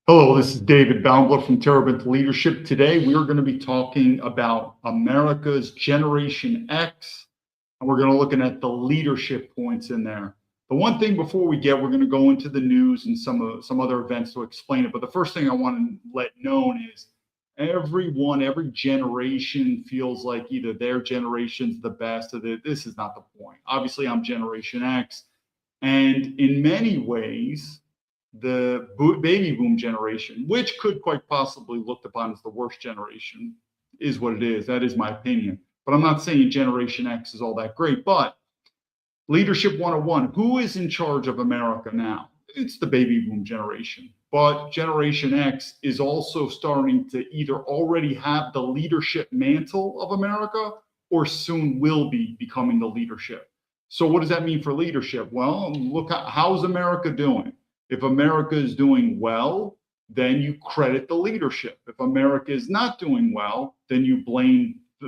Hello, this is David Baumblatt from Terabint Leadership. Today, we are going to be talking about America's Generation X, and we're going to look at the leadership points in there. The one thing before we're going to go into the news and some other events to explain it. But the first thing I want to let known is every generation feels like either their generation's the best or this is not the point. Obviously, I'm Generation X, and in many ways, the baby boom generation, which could quite possibly looked upon as the worst generation, is what it is. That is my opinion. But I'm not saying Generation X is all that great. But Leadership 101, who is in charge of America now? It's the baby boom generation. But Generation X is also starting to either already have the leadership mantle of America or soon will be becoming the leadership. So what does that mean for leadership? Well, look, how's America doing? If America is doing well, then you credit the leadership. If America is not doing well, then you blame the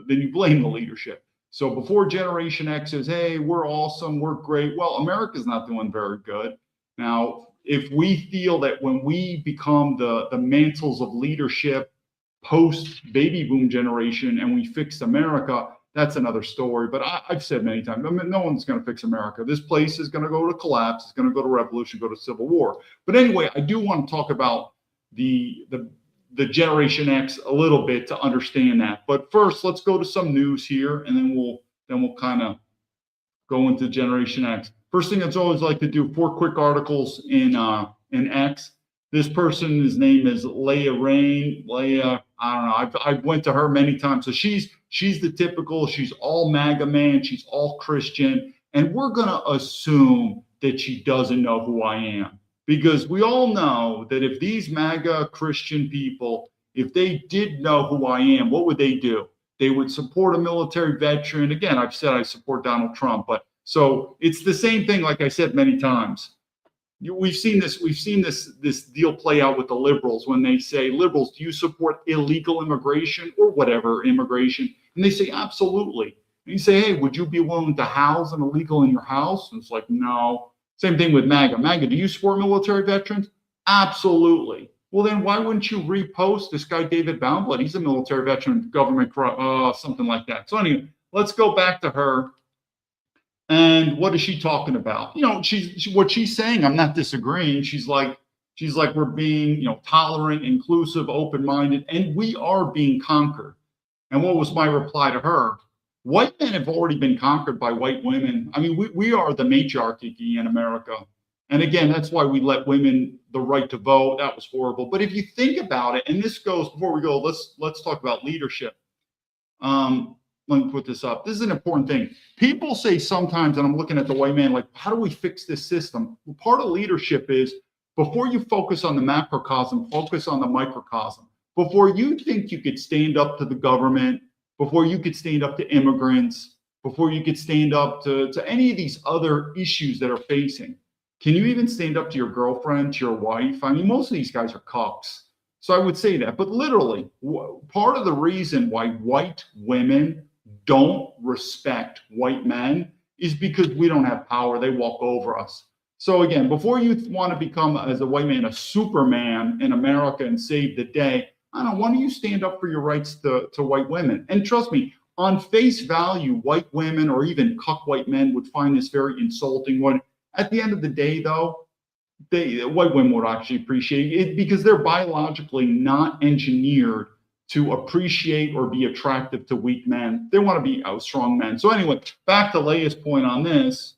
leadership. So before Generation X says, hey, we're awesome, we're great, well, America's not doing very good. Now, if we feel that when we become the mantles of leadership post baby boom generation and we fix America, that's another story. But I've said many times, no one's going to fix America. This place is going to go to collapse. It's going to go to revolution, go to civil war. But anyway, I do want to talk about the Generation X a little bit to understand that. But first, let's go to some news here, and then we'll kind of go into Generation X. First thing, I always like to do 4 quick articles in X. This person, his name is Leah Rain. Leah, I don't know. I've went to her many times. So she's the typical. She's all MAGA man. She's all Christian, and we're gonna assume that she doesn't know who I am, because we all know that if these MAGA Christian people, if they did know who I am, what would they do? They would support a military veteran. Again, I've said I support Donald Trump, but so it's the same thing. Like I said many times. We've seen this deal play out with the liberals when they say, liberals, do you support illegal immigration or whatever immigration? And they say, absolutely. And you say, hey, would you be willing to house an illegal in your house? And it's like, no. Same thing with MAGA. MAGA, do you support military veterans? Absolutely. Well, then why wouldn't you repost this guy, David Baumblatt? He's a military veteran, government, something like that. So anyway, let's go back to her. And what is she talking about? You know, what she's saying, I'm not disagreeing. She's like we're being, tolerant, inclusive, open-minded, and we are being conquered. And what was my reply to her? White men have already been conquered by white women. I mean, we are the matriarchy in America. And again, that's why we let women the right to vote. That was horrible. But if you think about it, and this goes, before we go, let's talk about leadership. Let me put this up. This is an important thing. People say sometimes, and I'm looking at the white man, like, how do we fix this system? Well, part of leadership is before you focus on the macrocosm, focus on the microcosm. Before you think you could stand up to the government, before you could stand up to immigrants, before you could stand up to any of these other issues that are facing, can you even stand up to your girlfriend, to your wife? I mean, most of these guys are cucks. So I would say that. But literally, part of the reason why white women don't respect white men is because we don't have power. They walk over us. So again, before you want to become, as a white man, a Superman in America and save the day, I don't know, why don't you stand up for your rights to white women? And trust me, on face value, white women or even cuck white men would find this very insulting. When at the end of the day, though, white women would actually appreciate it because they're biologically not engineered to appreciate or be attractive to weak men. They want to be strong men. So anyway, back to Leia's point on this,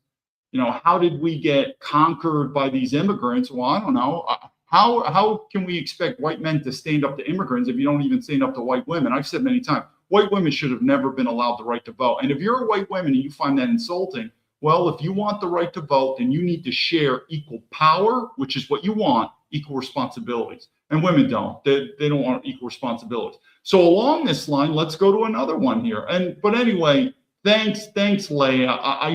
how did we get conquered by these immigrants? Well, I don't know. How can we expect white men to stand up to immigrants if you don't even stand up to white women? I've said many times, white women should have never been allowed the right to vote. And if you're a white woman and you find that insulting, well, if you want the right to vote, then you need to share equal power, which is what you want, equal responsibilities. And women don't. They don't want equal responsibilities. So along this line, let's go to another one here. But anyway, thanks, Leah. I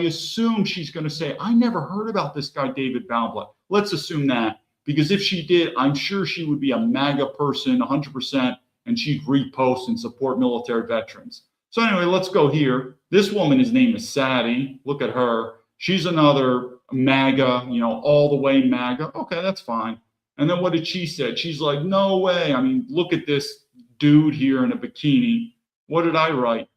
assume she's going to say, I never heard about this guy, David Baumblatt. Let's assume that, because if she did, I'm sure she would be a MAGA person, 100%, and she'd repost and support military veterans. So anyway, let's go here. This woman, his name is Sadie. Look at her. She's another MAGA, all the way MAGA. Okay, that's fine. And then what did she say? She's like, no way. I mean, look at this dude here in a bikini. What did I write?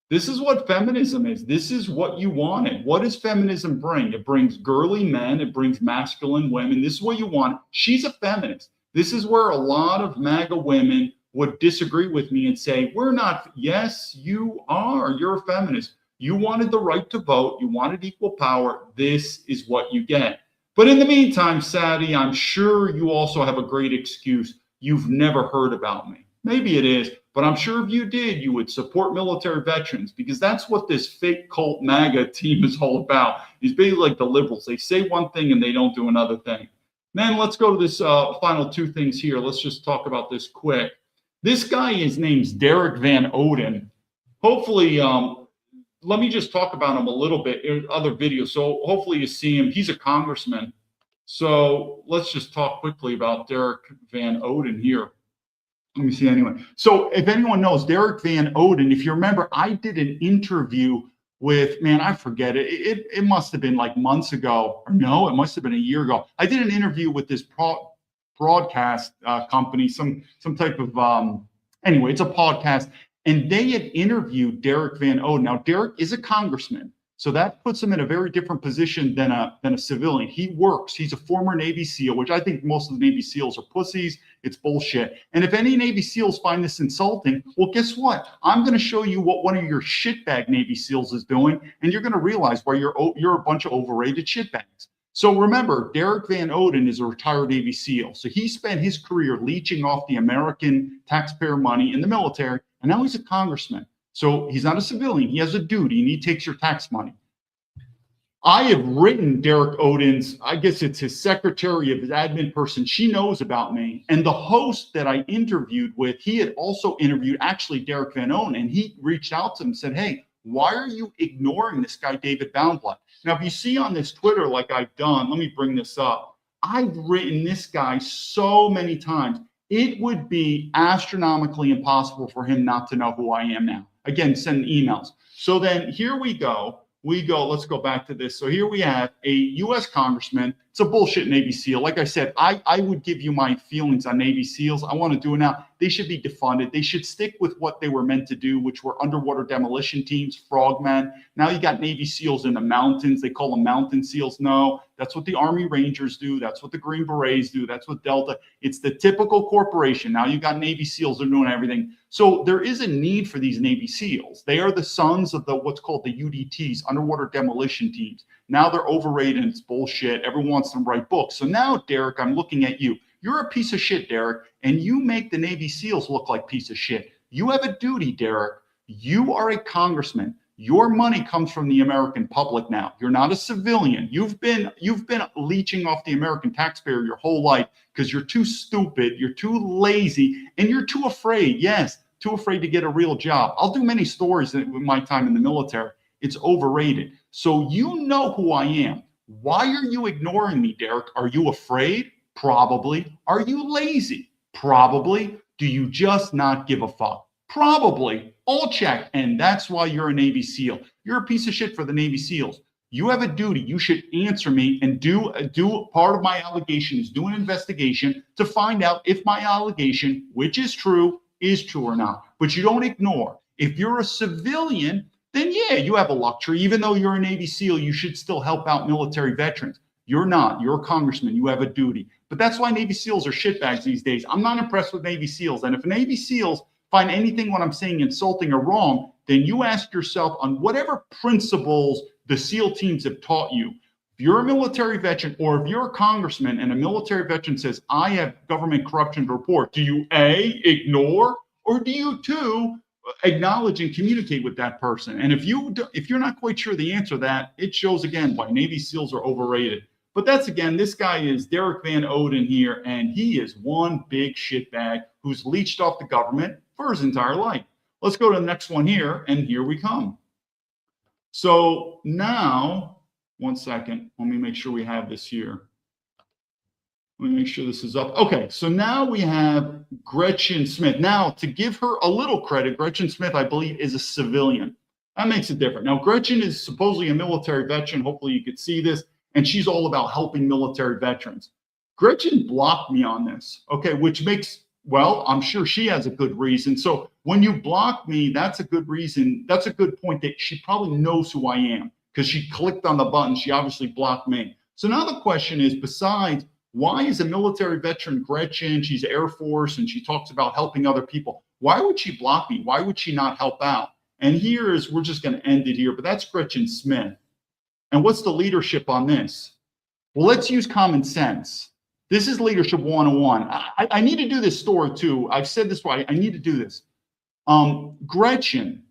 This is what feminism is. This is what you wanted. What does feminism bring? It brings girly men. It brings masculine women. This is what you want. She's a feminist. This is where a lot of MAGA women would disagree with me and say, we're not. Yes, you are. You're a feminist. You wanted the right to vote. You wanted equal power. This is what you get. But in the meantime, Sadie, I'm sure you also have a great excuse. You've never heard about me. Maybe it is, but I'm sure if you did, you would support military veterans, because that's what this fake cult MAGA team is all about. It's basically like the liberals. They say one thing and they don't do another thing. Then let's go to this final two things here. Let's just talk about this quick. This guy, his name's Derek Van Oden. Hopefully, let me just talk about him a little bit in other videos. So hopefully you see him. He's a congressman. So let's just talk quickly about Derek Van Oden here. Let me see anyway. So if anyone knows Derek Van Oden, if you remember, I did an interview with, man, I forget it. It must have been like months ago. Or no, it must have been a year ago. I did an interview with this broadcast company, some type of, anyway, it's a podcast. And they had interviewed Derek Van Oden. Now, Derek is a congressman, so that puts him in a very different position than a civilian. He works. He's a former Navy SEAL, which I think most of the Navy SEALs are pussies. It's bullshit. And if any Navy SEALs find this insulting, well, guess what? I'm going to show you what one of your shitbag Navy SEALs is doing, and you're going to realize why you're a bunch of overrated shitbags. So remember, Derek Van Oden is a retired Navy SEAL. So he spent his career leeching off the American taxpayer money in the military, and now he's a congressman. So he's not a civilian. He has a duty, and he takes your tax money. I have written Derek Oden's, I guess it's his secretary of his admin person. She knows about me. And the host that I interviewed with, he had also interviewed actually Derek Van Oden, and he reached out to him and said, hey, why are you ignoring this guy, David Baumblatt? Now, if you see on this Twitter, like I've done, let me bring this up. I've written this guy so many times. It would be astronomically impossible for him not to know who I am now. Again, send emails. So then here we go. Let's go back to this. So here we have a U.S. congressman. It's a bullshit Navy SEAL. Like I said, I would give you my feelings on Navy SEAls. I want to do it now. They should be defunded. They should stick with what they were meant to do, which were underwater demolition teams, frogmen. Now you got Navy SEAls in the mountains. They call them mountain SEAls. No, that's what the Army Rangers do. That's what the Green Berets do. That's what Delta. It's the typical corporation. Now you got Navy SEAls. They're doing everything. So there is a need for these Navy SEAls. They are the sons of the what's called the UDTs, underwater demolition teams. Now they're overrated and it's bullshit. Everyone wants to write books. So now, Derek, I'm looking at you. You're a piece of shit, Derek, and you make the Navy SEAls look like piece of shit. You have a duty, Derek. You are a congressman. Your money comes from the American public now. You're not a civilian. You've been leeching off the American taxpayer your whole life because you're too stupid, you're too lazy, and you're too afraid. Yes, too afraid to get a real job. I'll do many stories with my time in the military. It's overrated. So you know who I am. Why are you ignoring me, Derek? Are you afraid? Probably. Are you lazy? Probably. Do you just not give a fuck? Probably. All check. And that's why you're a Navy SEAL. You're a piece of shit for the Navy SEAls. You have a duty. You should answer me and do part of my allegation is do an investigation to find out if my allegation, which is true or not. But you don't ignore. If you're a civilian, then yeah, you have a luxury. Even though you're a Navy SEAL, you should still help out military veterans. You're not. You're a congressman. You have a duty. But that's why Navy SEAls are shitbags these days. I'm not impressed with Navy SEAls. And if Navy SEAls find anything what I'm saying insulting or wrong, then you ask yourself on whatever principles the SEAL teams have taught you. If you're a military veteran or if you're a congressman and a military veteran says, I have government corruption to report, do you A, ignore, or do you two, acknowledge and communicate with that person? And if you're not quite sure the answer to that, it shows again why Navy SEAls are overrated. But that's again, this guy is Derek Van Oden here, and he is one big shitbag who's leached off the government for his entire life. Let's go to the next one here, and here we come. So now, one second, let me make sure we have this here. Let me make sure this is up. Okay, so now we have Gretchen Smith. Now, to give her a little credit, Gretchen Smith, I believe, is a civilian. That makes it different. Now, Gretchen is supposedly a military veteran. Hopefully you could see this. And she's all about helping military veterans. Gretchen blocked me on this, okay, which makes, well, I'm sure she has a good reason. So when you block me, that's a good reason. That's a good point that she probably knows who I am because she clicked on the button. She obviously blocked me. So now the question is, besides, why is a military veteran, Gretchen, she's Air Force and she talks about helping other people. Why would she block me? Why would she not help out? And here is, we're just going to end it here, but that's Gretchen Smith. And what's the leadership on this? Well, let's use common sense. This is leadership 101. I need to do this story too. I've said this why I need to do this. Gretchen,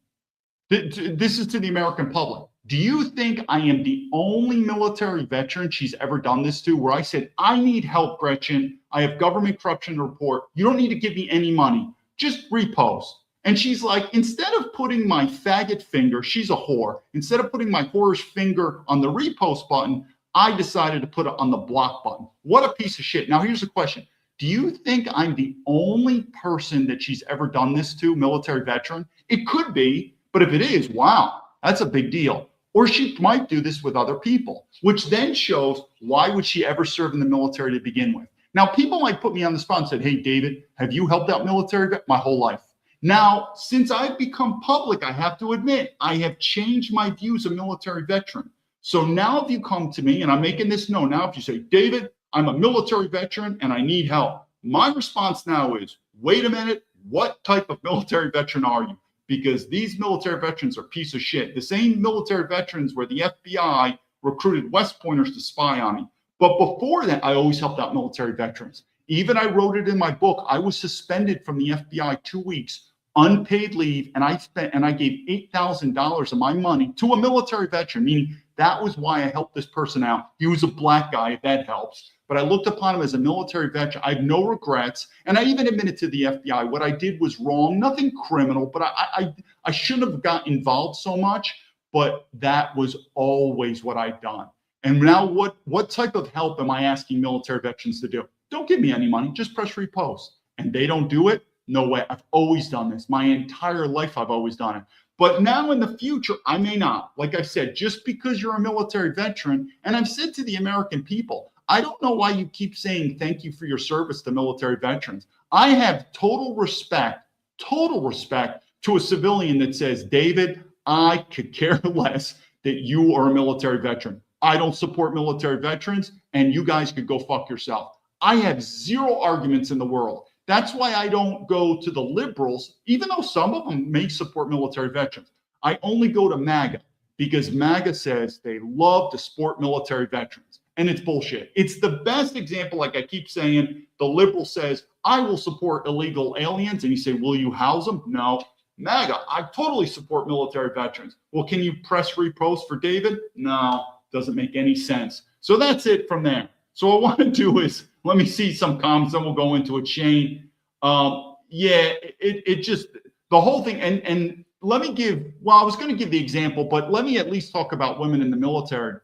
this is to the American public. Do you think I am the only military veteran she's ever done this to, where I said, I need help, Gretchen. I have government corruption report. You don't need to give me any money. Just repost. And she's like, instead of putting my faggot finger, she's a whore. Instead of putting my whorish finger on the repost button, I decided to put it on the block button. What a piece of shit. Now, here's the question. Do you think I'm the only person that she's ever done this to, military veteran? It could be, but if it is, wow, that's a big deal. Or she might do this with other people, which then shows why would she ever serve in the military to begin with? Now, people might put me on the spot and said, hey, David, have you helped out military my whole life? Now, since I've become public, I have to admit, I have changed my views of military veteran. So now if you come to me, and I'm making this known now, if you say, David, I'm a military veteran and I need help, my response now is, wait a minute, what type of military veteran are you? Because these military veterans are a piece of shit. The same military veterans where the FBI recruited West Pointers to spy on me. But before that, I always helped out military veterans. Even I wrote it in my book, I was suspended from the FBI 2 weeks, unpaid leave, and I gave $8,000 of my money to a military veteran, meaning that was why I helped this person out. He was a black guy, if that helps. But I looked upon him as a military veteran. I have no regrets. And I even admitted to the FBI what I did was wrong, nothing criminal, but I shouldn't have got involved so much. But that was always what I'd done. And now what type of help am I asking military veterans to do? Don't give me any money, just press repost. And they don't do it? No way. I've always done this. My entire life, I've always done it. But now in the future, I may not. Like I said, just because you're a military veteran, and I've said to the American people, I don't know why you keep saying thank you for your service to military veterans. I have total respect to a civilian that says, David, I could care less that you are a military veteran. I don't support military veterans, and you guys could go fuck yourself. I have zero arguments in the world. That's why I don't go to the liberals, even though some of them may support military veterans. I only go to MAGA because MAGA says they love to support military veterans. And it's bullshit. It's the best example, like I keep saying, the liberal says, I will support illegal aliens. And you say, will you house them? No. MAGA, I totally support military veterans. Well, can you press repost for David? No, doesn't make any sense. So that's it from there. So what I want to do is, let me see some comments, then we'll go into a chain. It just, the whole thing, and let me give, well, I was going to give the example, but let me at least talk about women in the military.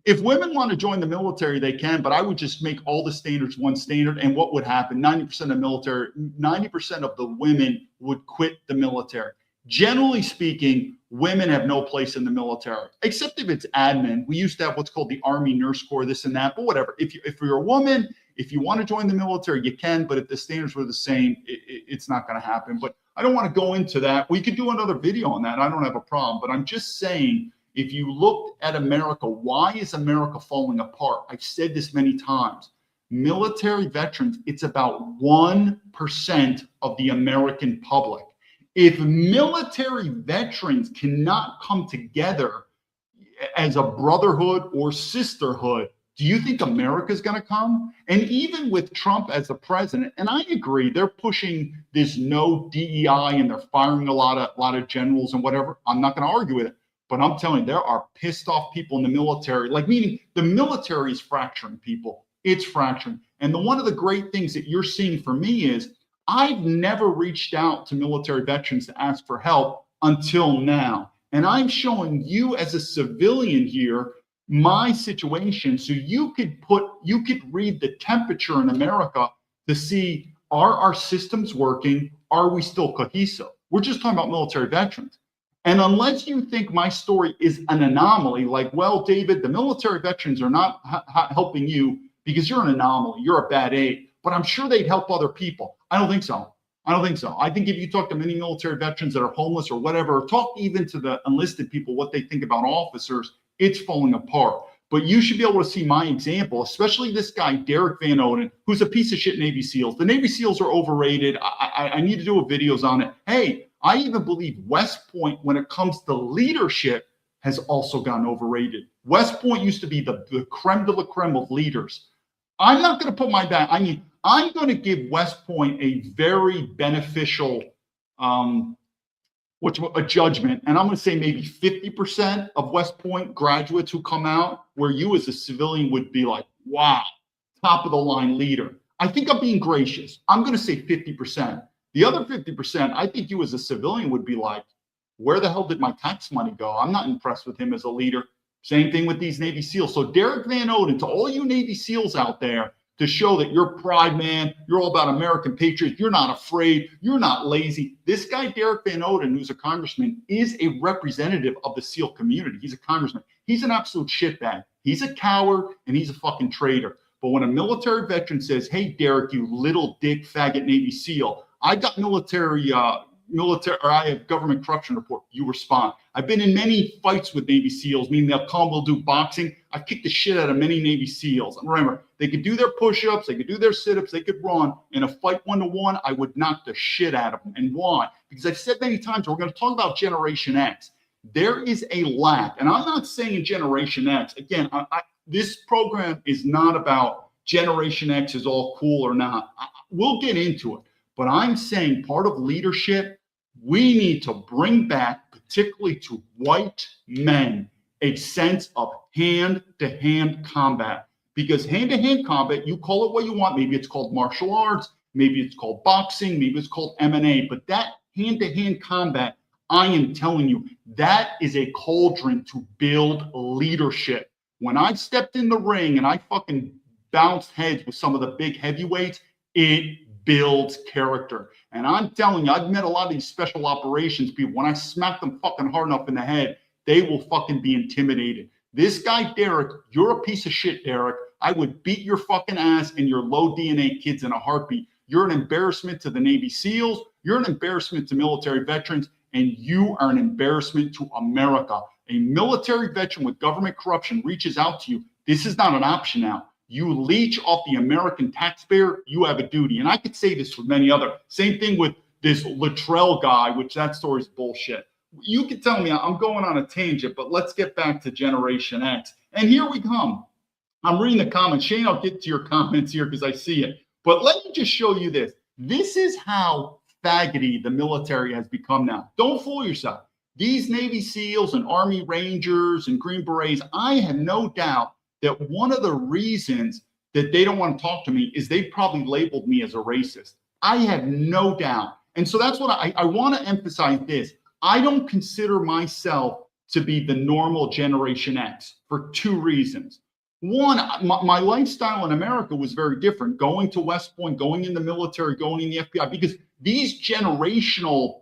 If women want to join the military, they can, but I would just make all the standards one standard. And what would happen? 90% of military, 90% of the women would quit the military. Generally speaking, women have no place in the military, except if it's admin. We used to have what's called the Army Nurse Corps, this and that, but whatever. If you're a woman, if you want to join the military, you can, but if the standards were the same, it's not going to happen. But I don't want to go into that. We could do another video on that. I don't have a problem, but I'm just saying, if you look at America, why is America falling apart? I've said this many times. Military veterans, it's about 1% of the American public. If military veterans cannot come together as a brotherhood or sisterhood, do you think America's going to come? And even with Trump as the president, and I agree, they're pushing this no DEI and they're firing a lot of generals and whatever. I'm not going to argue with it. But I'm telling you, there are pissed off people in the military, like meaning the military is fracturing people. It's fracturing. And one of the great things that you're seeing for me is I've never reached out to military veterans to ask for help until now. And I'm showing you as a civilian here my situation so you could read the temperature in America to see, are our systems working? Are we still cohesive? We're just talking about military veterans. And unless you think my story is an anomaly, like, well, David, the military veterans are not helping you because you're an anomaly. You're a bad egg. But I'm sure they'd help other people. I don't think so. I don't think so. I think if you talk to many military veterans that are homeless or whatever, or talk even to the enlisted people, what they think about officers, it's falling apart. But you should be able to see my example, especially this guy, Derek Van Oden, who's a piece of shit Navy SEALs. The Navy SEALs are overrated. I need to do videos on it. Hey, I even believe West Point, when it comes to leadership, has also gotten overrated. West Point used to be the creme de la creme of leaders. I'm not going to put my back. I mean, I'm going to give West Point a very beneficial a judgment, and I'm going to say maybe 50% of West Point graduates who come out, where you as a civilian would be like, wow, top of the line leader. I think I'm being gracious. I'm going to say 50%. The other 50%, I think you as a civilian would be like, where the hell did my tax money go? I'm not impressed with him as a leader. Same thing with these Navy SEALs. So Derek Van Oden, to all you Navy SEALs out there, to show that you're pride man, you're all about American patriots, you're not afraid, you're not lazy. This guy, Derek Van Oden, who's a congressman, is a representative of the SEAL community. He's a congressman. He's an absolute shitbag. He's a coward, and he's a fucking traitor. But when a military veteran says, hey, Derek, you little dick faggot Navy SEAL, I got I have government corruption report, you respond. I've been in many fights with Navy SEAls, meaning they'll come, we'll do boxing. I've kicked the shit out of many Navy SEAls. And remember, they could do their push-ups, they could do their sit-ups, they could run. In a fight 1-to-1, I would knock the shit out of them. And why? Because I've said many times, we're going to talk about Generation X. There is a lack, and I'm not saying Generation X. Again, this program is not about Generation X is all cool or not. We'll get into it. But I'm saying part of leadership, we need to bring back, particularly to white men, a sense of hand-to-hand combat. Because hand-to-hand combat, you call it what you want. Maybe it's called martial arts. Maybe it's called boxing. Maybe it's called MMA. But that hand-to-hand combat, I am telling you, that is a cauldron to build leadership. When I stepped in the ring and I fucking bounced heads with some of the big heavyweights, it builds character. And I'm telling you, I've met a lot of these special operations people. When I smack them fucking hard enough in the head, they will fucking be intimidated. This guy, Derek, you're a piece of shit, Derek. I would beat your fucking ass and your low DNA kids in a heartbeat. You're an embarrassment to the Navy SEALs. You're an embarrassment to military veterans. And you are an embarrassment to America. A military veteran with government corruption reaches out to you. This is not an option now. You leech off the American taxpayer, you have a duty. And I could say this with many other. Same thing with this Luttrell guy, which that story is bullshit. You can tell me I'm going on a tangent, but let's get back to Generation X. And here we come. I'm reading the comments. Shane, I'll get to your comments here because I see it. But let me just show you this. This is how faggoty the military has become now. Don't fool yourself. These Navy SEALs and Army Rangers and Green Berets, I have no doubt that one of the reasons that they don't want to talk to me is they probably labeled me as a racist. I have no doubt. And so that's what I want to emphasize this. I don't consider myself to be the normal Generation X for two reasons. One, my lifestyle in America was very different. Going to West Point, going in the military, going in the FBI, because these generational,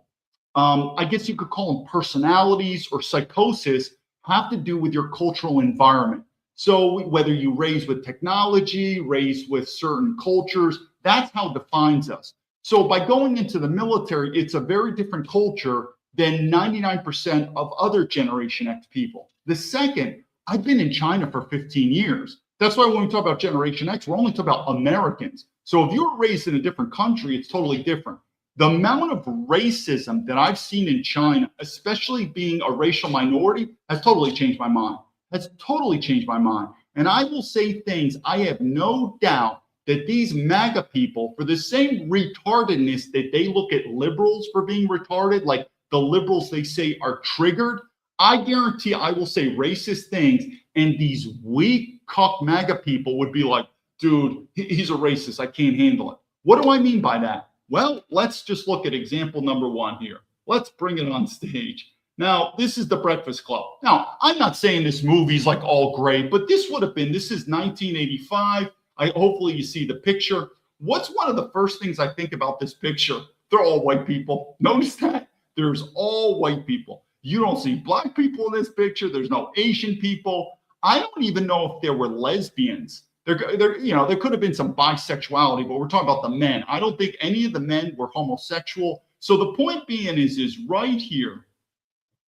I guess you could call them personalities or psychosis, have to do with your cultural environment. So whether you raise with technology, raised with certain cultures, that's how it defines us. So by going into the military, it's a very different culture than 99% of other Generation X people. The second, I've been in China for 15 years. That's why when we talk about Generation X, we're only talking about Americans. So if you were raised in a different country, it's totally different. The amount of racism that I've seen in China, especially being a racial minority, has totally changed my mind. Has totally changed my mind. And I will say things, I have no doubt that these MAGA people, for the same retardedness that they look at liberals for being retarded, like the liberals they say are triggered, I guarantee I will say racist things, and these weak cuck MAGA people would be like, dude, he's a racist, I can't handle it. What do I mean by that? Well, let's just look at example number one here. Let's bring it on stage. Now, this is The Breakfast Club. Now, I'm not saying this movie's like all great, but this would have been, this is 1985. Hopefully you see the picture. What's one of the first things I think about this picture? They're all white people. Notice that? There's all white people. You don't see black people in this picture. There's no Asian people. I don't even know if there were lesbians. There could have been some bisexuality, but we're talking about the men. I don't think any of the men were homosexual. So the point being is right here,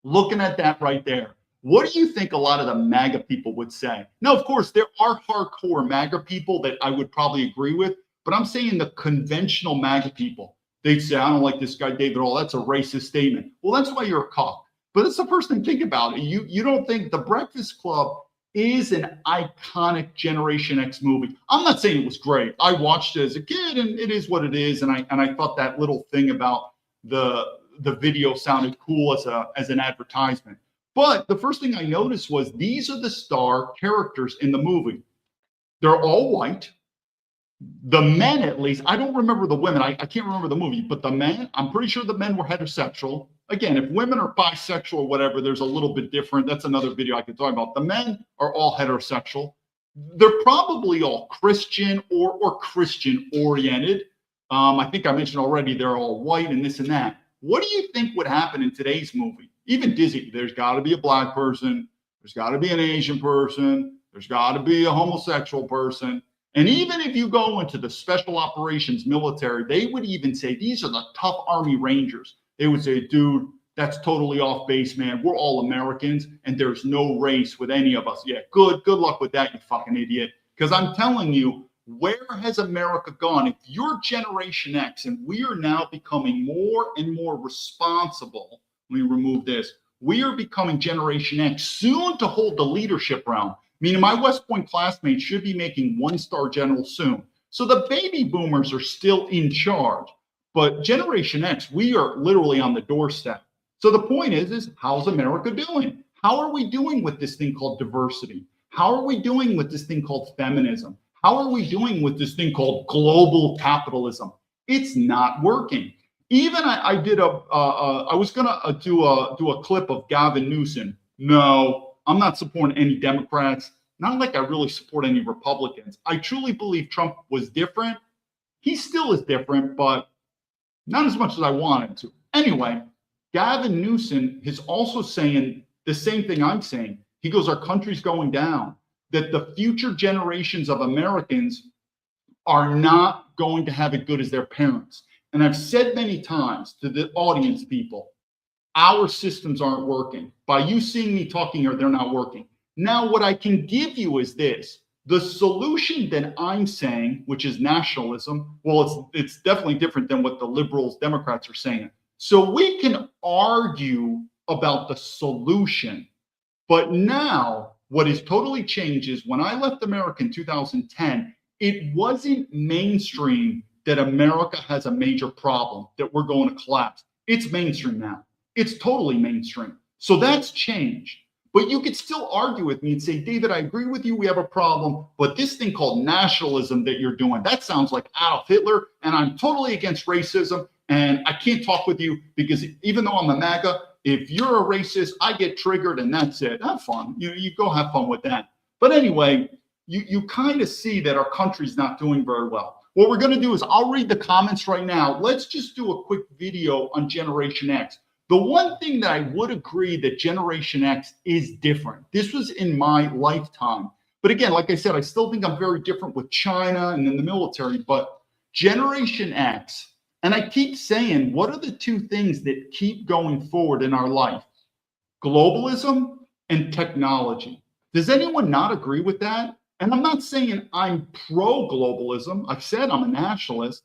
looking at that right there. What do you think a lot of the MAGA people would say? Now, of course, there are hardcore MAGA people that I would probably agree with, but I'm saying the conventional MAGA people, they'd say, I don't like this guy, David Hall. That's a racist statement. Well, that's why you're a cock. But it's the first thing, think about it. You don't think The Breakfast Club is an iconic Generation X movie. I'm not saying it was great. I watched it as a kid, and it is what it is. And I thought that little thing about the video sounded cool as an advertisement. But the first thing I noticed was these are the star characters in the movie. They're all white. The men, at least, I don't remember the women. I can't remember the movie, but the men, I'm pretty sure the men were heterosexual. Again, if women are bisexual or whatever, there's a little bit different. That's another video I could talk about. The men are all heterosexual. They're probably all Christian or Christian oriented. I think I mentioned already they're all white and this and that. What do you think would happen in today's movie? Even Disney, there's got to be a black person. There's got to be an Asian person. There's got to be a homosexual person. And even if you go into the special operations military, they would even say, these are the tough Army Rangers. They would say, dude, that's totally off base, man. We're all Americans and there's no race with any of us. Yeah, good luck with that, you fucking idiot. Because I'm telling you, where has America gone? If you're Generation X and we are now becoming more and more responsible, let me remove this. We are becoming Generation X soon to hold the leadership realm. Meaning my West Point classmates should be making one-star general soon. So the baby boomers are still in charge. But Generation X, we are literally on the doorstep. So the point is how's America doing? How are we doing with this thing called diversity? How are we doing with this thing called feminism? How are we doing with this thing called global capitalism? It's not working. Even I was gonna do a clip of Gavin Newsom. No, I'm not supporting any Democrats. Not like I really support any Republicans. I truly believe Trump was different. He still is different, but not as much as I wanted to. Anyway, Gavin Newsom is also saying the same thing I'm saying. He goes, our country's going down, that the future generations of Americans are not going to have it good as their parents. And I've said many times to the audience people, our systems aren't working. By you seeing me talking here, they're not working. Now, what I can give you is this. The solution that I'm saying, which is nationalism, well, it's definitely different than what the liberals, Democrats are saying. So we can argue about the solution. But now, what has totally changed is when I left America in 2010, it wasn't mainstream that America has a major problem, that we're going to collapse. It's mainstream now. It's totally mainstream. So that's changed. But you could still argue with me and say, David, I agree with you. We have a problem. But this thing called nationalism that you're doing, that sounds like Adolf Hitler. And I'm totally against racism. And I can't talk with you because even though I'm a MAGA, if you're a racist, I get triggered and that's it. Have fun. You go have fun with that. But anyway, you kind of see that our country's not doing very well. What we're going to do is I'll read the comments right now. Let's just do a quick video on Generation X. The one thing that I would agree that Generation X is different. This was in my lifetime. But again, like I said, I still think I'm very different with China and in the military. But Generation X, and I keep saying, what are the two things that keep going forward in our life? Globalism and technology. Does anyone not agree with that? And I'm not saying I'm pro-globalism. I've said I'm a nationalist.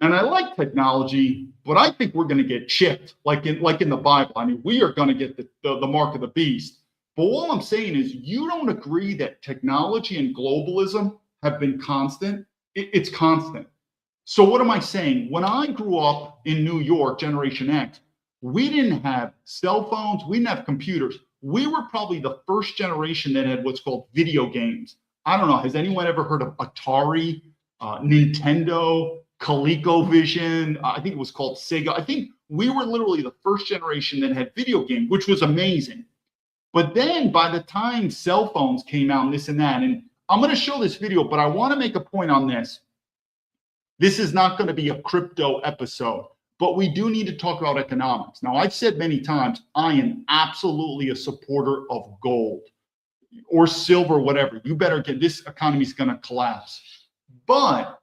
And I like technology, but I think we're going to get chipped, like in the Bible. I mean, we are going to get the mark of the beast. But all I'm saying is you don't agree that technology and globalism have been constant. It's constant. So what am I saying? When I grew up in New York, Generation X, we didn't have cell phones. We didn't have computers. We were probably the first generation that had what's called video games. I don't know. Has anyone ever heard of Atari, Nintendo, ColecoVision? I think it was called Sega. I think we were literally the first generation that had video games, which was amazing. But then by the time cell phones came out and this and that, and I'm going to show this video, but I want to make a point on this. This is not going to be a crypto episode, but we do need to talk about economics. Now, I've said many times, I am absolutely a supporter of gold. or silver, whatever. You better get, this economy is going to collapse. But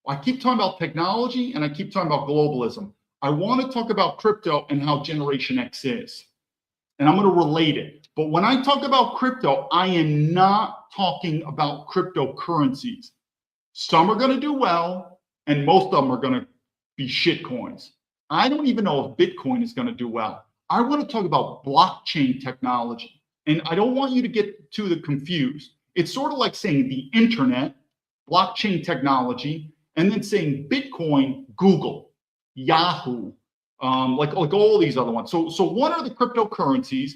I keep talking about technology and I keep talking about globalism. I want to talk about crypto and how Generation X is. And I'm going to relate it. But when I talk about crypto, I am not talking about cryptocurrencies. Some are going to do well, and most of them are going to be shit coins. I don't even know if Bitcoin is going to do well. I want to talk about blockchain technology. And I don't want you to get too confused. It's sort of like saying the internet, blockchain technology, and then saying Bitcoin, Google, Yahoo, like all these other ones. So what are the cryptocurrencies?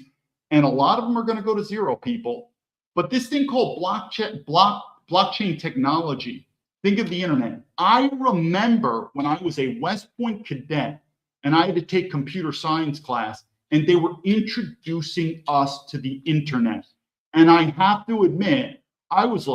And a lot of them are going to go to zero, people. But this thing called blockchain technology, think of the internet. I remember when I was a West Point cadet and I had to take computer science class, and they were introducing us to the internet. And I have to admit, I was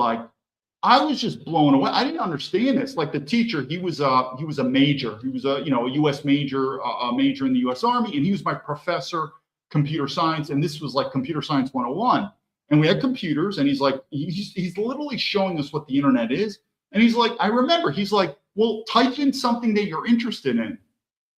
just blown away. I didn't understand this. Like the teacher, he was a major. He was a U.S. major, a major in the U.S. Army, and he was my professor, computer science. And this was like computer science 101. And we had computers, and he's literally showing us what the internet is. And he's like, I remember, he's like, well, type in something that you're interested in.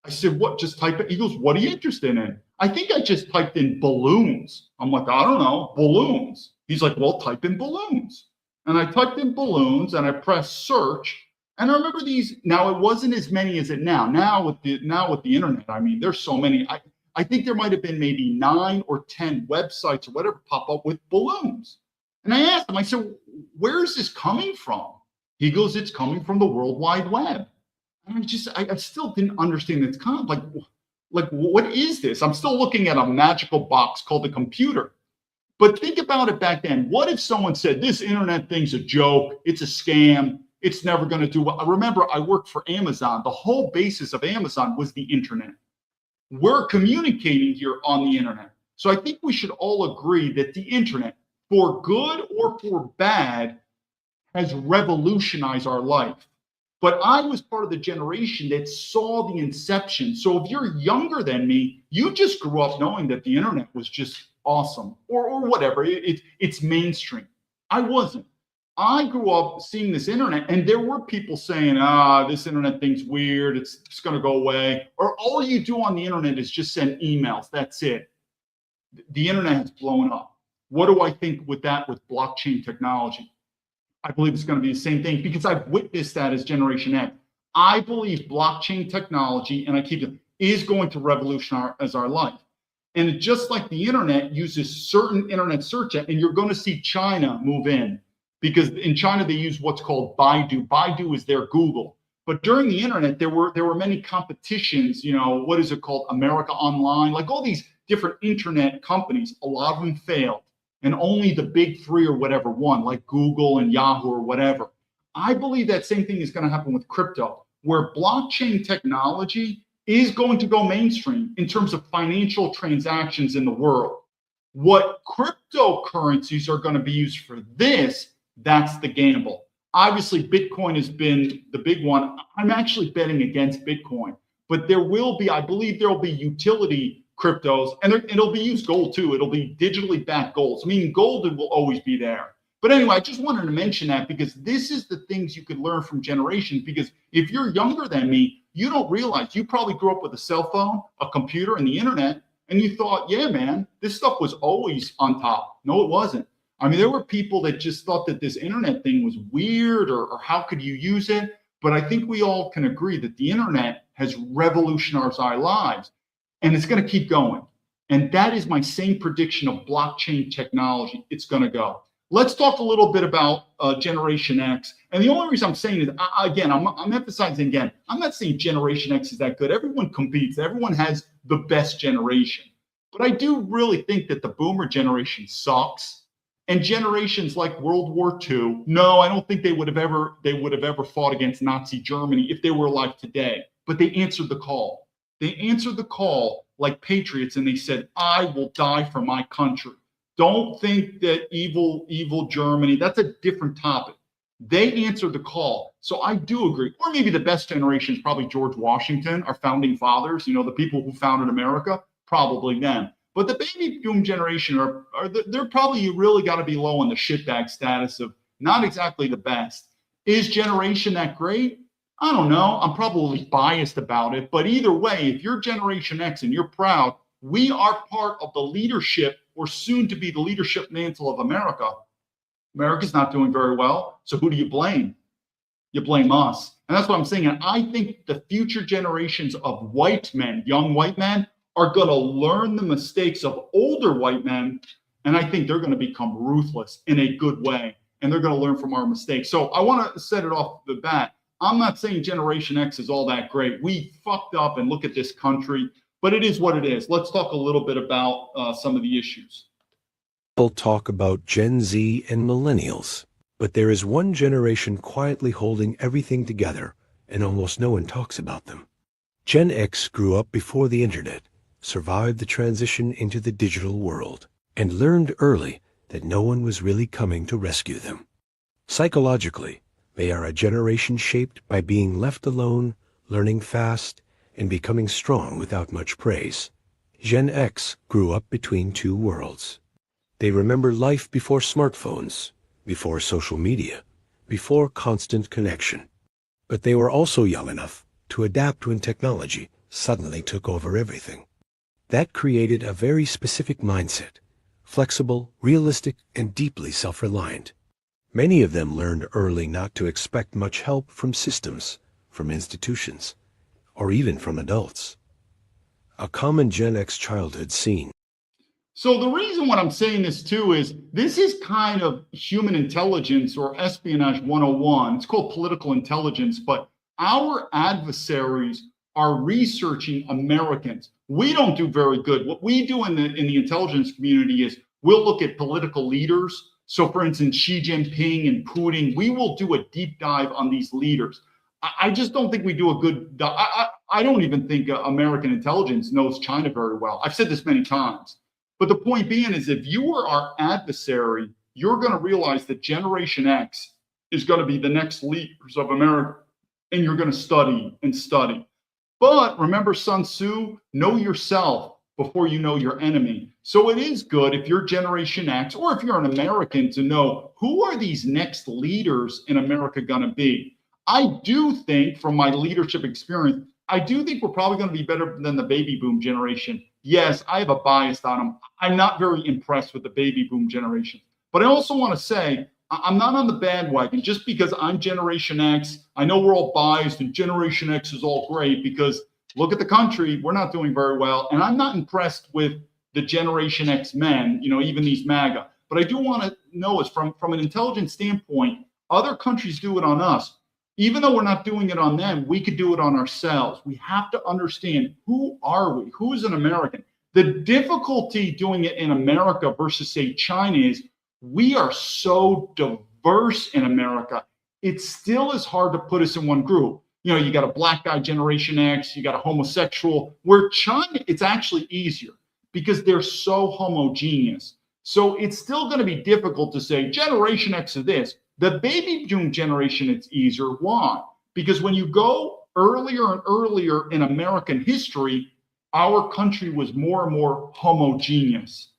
I said, what? Just type it. He goes, what are you interested in? I think I just typed in balloons. I'm like, I don't know, balloons. He's like, well, type in balloons. And I typed in balloons and I pressed search. And I remember these. Now it wasn't as many as it now. Now with the internet, I mean, there's so many. I think there might have been maybe 9 or 10 websites or whatever pop up with balloons. And I asked him, I said, where is this coming from? He goes, it's coming from the World Wide Web. And I still didn't understand. It's kind of like, what is this? I'm still looking at a magical box called a computer. But think about it back then. What if someone said, this internet thing's a joke, it's a scam, it's never going to do well? Remember, I worked for Amazon. The whole basis of Amazon was the internet. We're communicating here on the internet. So I think we should all agree that the internet, for good or for bad, has revolutionized our life. But I was part of the generation that saw the inception. So if you're younger than me, you just grew up knowing that the internet was just awesome or whatever. It's mainstream. I wasn't. I grew up seeing this internet, and there were people saying, this internet thing's weird. It's going to go away. Or all you do on the internet is just send emails. That's it. The internet has blown up. What do I think with that, with blockchain technology? I believe it's going to be the same thing because I've witnessed that as Generation X. I believe blockchain technology, and I keep it, is going to revolutionize our life. And just like the internet uses certain internet search, and you're going to see China move in, because in China they use what's called Baidu. Baidu is their Google. But during the internet, there were many competitions. What is it called? America Online, like all these different internet companies. A lot of them failed. And only the big 3 or whatever won, like Google and Yahoo or whatever. I believe that same thing is going to happen with crypto, where blockchain technology is going to go mainstream in terms of financial transactions in the world. What cryptocurrencies are going to be used for this, that's the gamble. Obviously, Bitcoin has been the big one. I'm actually betting against Bitcoin, but I believe there will be utility cryptos, and it'll be used gold too. It'll be digitally backed gold, meaning gold will always be there. But anyway, I just wanted to mention that because this is the things you could learn from generations. Because if you're younger than me, you don't realize you probably grew up with a cell phone, a computer, and the internet, and you thought, yeah, man, this stuff was always on top. No, it wasn't. I mean, there were people that just thought that this internet thing was weird or how could you use it? But I think we all can agree that the internet has revolutionized our lives. And it's going to keep going. And that is my same prediction of blockchain technology. It's going to go. Let's talk a little bit about Generation X. And the only reason I'm saying is, again, I'm emphasizing again, I'm not saying Generation X is that good. Everyone competes. Everyone has the best generation. But I do really think that the boomer generation sucks. And generations like World War II, no, I don't think they would have ever fought against Nazi Germany if they were alive today. But they answered the call. They answered the call like patriots, and they said, I will die for my country. Don't think that evil Germany, that's a different topic. They answered the call. So I do agree. Or maybe the best generation is probably George Washington, our founding fathers, the people who founded America, probably them. But the baby boom generation they're probably, you really got to be low on the shitbag status of not exactly the best. Is generation that great? I don't know. I'm probably biased about it. But either way, if you're Generation X and you're proud, we are part of the leadership, or soon to be the leadership mantle of America. America's not doing very well. So who do you blame? You blame us. And that's what I'm saying. And I think the future generations of white men, young white men, are going to learn the mistakes of older white men. And I think they're going to become ruthless in a good way. And they're going to learn from our mistakes. So I want to set it off the bat. I'm not saying Generation X is all that great. We fucked up, and look at this country. But it is what it is. Let's talk a little bit about some of the issues. People talk about Gen Z and millennials, but there is one generation quietly holding everything together, and almost no one talks about them. Gen X grew up before the internet, survived the transition into the digital world, and learned early that no one was really coming to rescue them. Psychologically, they are a generation shaped by being left alone, learning fast, and becoming strong without much praise. Gen X grew up between two worlds. They remember life before smartphones, before social media, before constant connection. But they were also young enough to adapt when technology suddenly took over everything. That created a very specific mindset, flexible, realistic, and deeply self-reliant. Many of them learned early not to expect much help from systems, from institutions, or even from adults. A common Gen X childhood scene. So the reason what I'm saying this too is this is kind of human intelligence or espionage 101. It's called political intelligence, but our adversaries are researching Americans. We don't do very good. What we do in the intelligence community is we'll look at political leaders. So for instance, Xi Jinping and Putin, we will do a deep dive on these leaders. I just don't think we do a good, I don't even think American intelligence knows China very well. I've said this many times. But the point being is if you are our adversary, you're going to realize that Generation X is going to be the next leaders of America. And you're going to study and study. But remember Sun Tzu, know yourself before you know your enemy. So it is good if you're Generation X or if you're an American to know who are these next leaders in America going to be. I do think from my leadership experience, I do think we're probably going to be better than the baby boom generation. Yes, I have a bias on them. I'm not very impressed with the baby boom generation. But I also want to say, I'm not on the bandwagon just because I'm Generation X. I know we're all biased and Generation X is all great because look at the country. We're not doing very well. And I'm not impressed with the Generation X men, even these MAGA. But I do want to know is from an intelligence standpoint, other countries do it on us. Even though we're not doing it on them, we could do it on ourselves. We have to understand who are we? Who's an American? The difficulty doing it in America versus, say, China is we are so diverse in America. It still is hard to put us in one group. You got a black guy, Generation X, you got a homosexual. Where China, it's actually easier because they're so homogeneous. So it's still going to be difficult to say Generation X is this. The baby boom generation, it's easier. Why? Because when you go earlier and earlier in American history, our country was more and more homogeneous.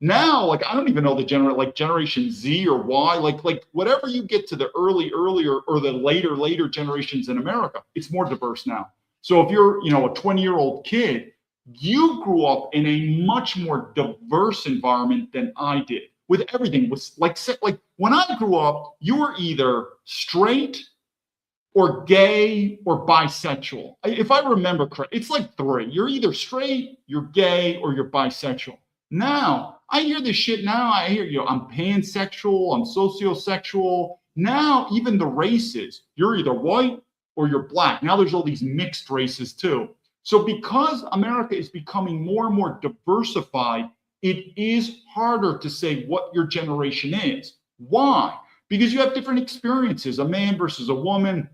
Now, I don't even know the Generation Z or Y, like whatever you get to the earlier or the later generations in America, it's more diverse now. So if you're, a 20-year-old kid, you grew up in a much more diverse environment than I did. With everything was like when I grew up, you were either straight or gay or bisexual. If I remember correct, it's like three. You're either straight, you're gay, or you're bisexual. Now, I hear this shit now. I hear, I'm pansexual, I'm sociosexual. Now, even the races, you're either white or you're black. Now there's all these mixed races too. So because America is becoming more and more diversified, it is harder to say what your generation is. Why? Because you have different experiences, a man versus a woman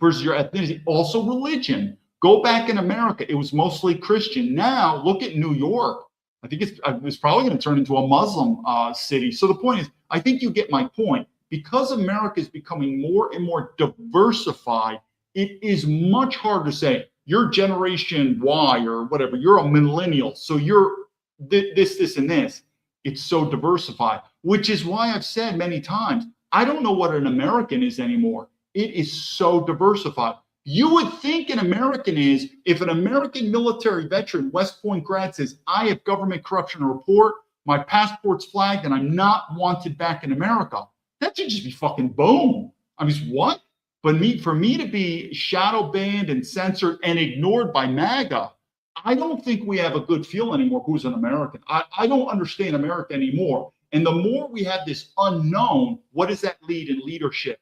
versus your ethnicity, also religion. Go back in America, it was mostly Christian. Now, look at New York. I think it's probably going to turn into a Muslim city. So the point is, I think you get my point. Because America is becoming more and more diversified, it is much harder to say, you're Generation Y or whatever, you're a millennial, so you're this, and this. It's so diversified, which is why I've said many times, I don't know what an American is anymore. It is so diversified. You would think an American is, if an American military veteran, West Point grad says, I have government corruption report, my passport's flagged, and I'm not wanted back in America. That should just be fucking boom. I mean, what? But for me to be shadow banned and censored and ignored by MAGA, I don't think we have a good feel anymore who's an American. I don't understand America anymore. And the more we have this unknown, what does that lead in leadership?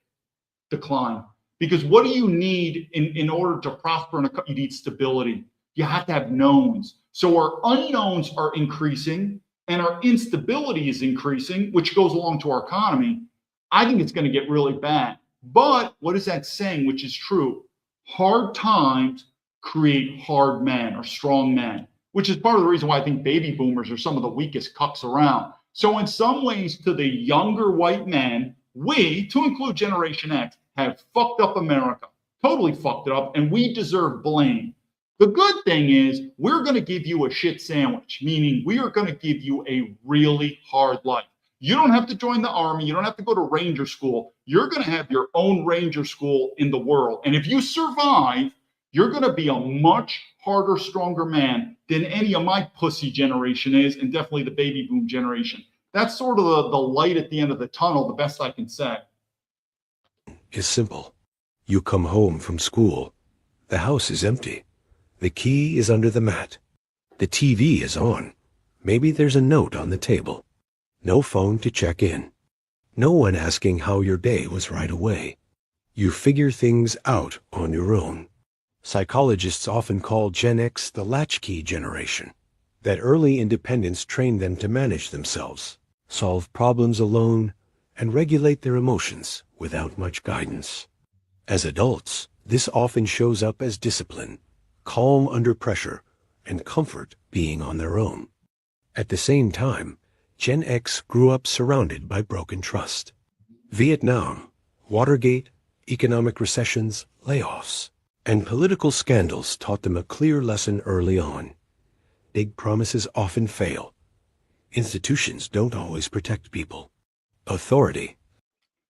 Decline. Because what do you need in order to prosper in a country? You need stability. You have to have knowns. So our unknowns are increasing and our instability is increasing, which goes along to our economy. I think it's going to get really bad. But what is that saying, which is true? Hard times create hard men or strong men, which is part of the reason why I think baby boomers are some of the weakest cucks around. So in some ways, to the younger white men, we, to include Generation X, have fucked up America, totally fucked it up, and we deserve blame. The good thing is we're going to give you a shit sandwich, meaning we are going to give you a really hard life. You don't have to join the army. You don't have to go to ranger school. You're going to have your own ranger school in the world. And if you survive, you're going to be a much harder, stronger man than any of my pussy generation is, and definitely the baby boom generation. That's sort of the light at the end of the tunnel, the best I can say. Is simple. You come home from school. The house is empty. The key is under the mat. The TV is on. Maybe there's a note on the table. No phone to check in. No one asking how your day was right away. You figure things out on your own. Psychologists often call Gen X the latchkey generation. That early independence trained them to manage themselves, solve problems alone, and regulate their emotions without much guidance. As adults, this often shows up as discipline, calm under pressure, and comfort being on their own. At the same time, Gen X grew up surrounded by broken trust. Vietnam, Watergate, economic recessions, layoffs, and political scandals taught them a clear lesson early on. Big promises often fail. Institutions don't always protect people. Authority.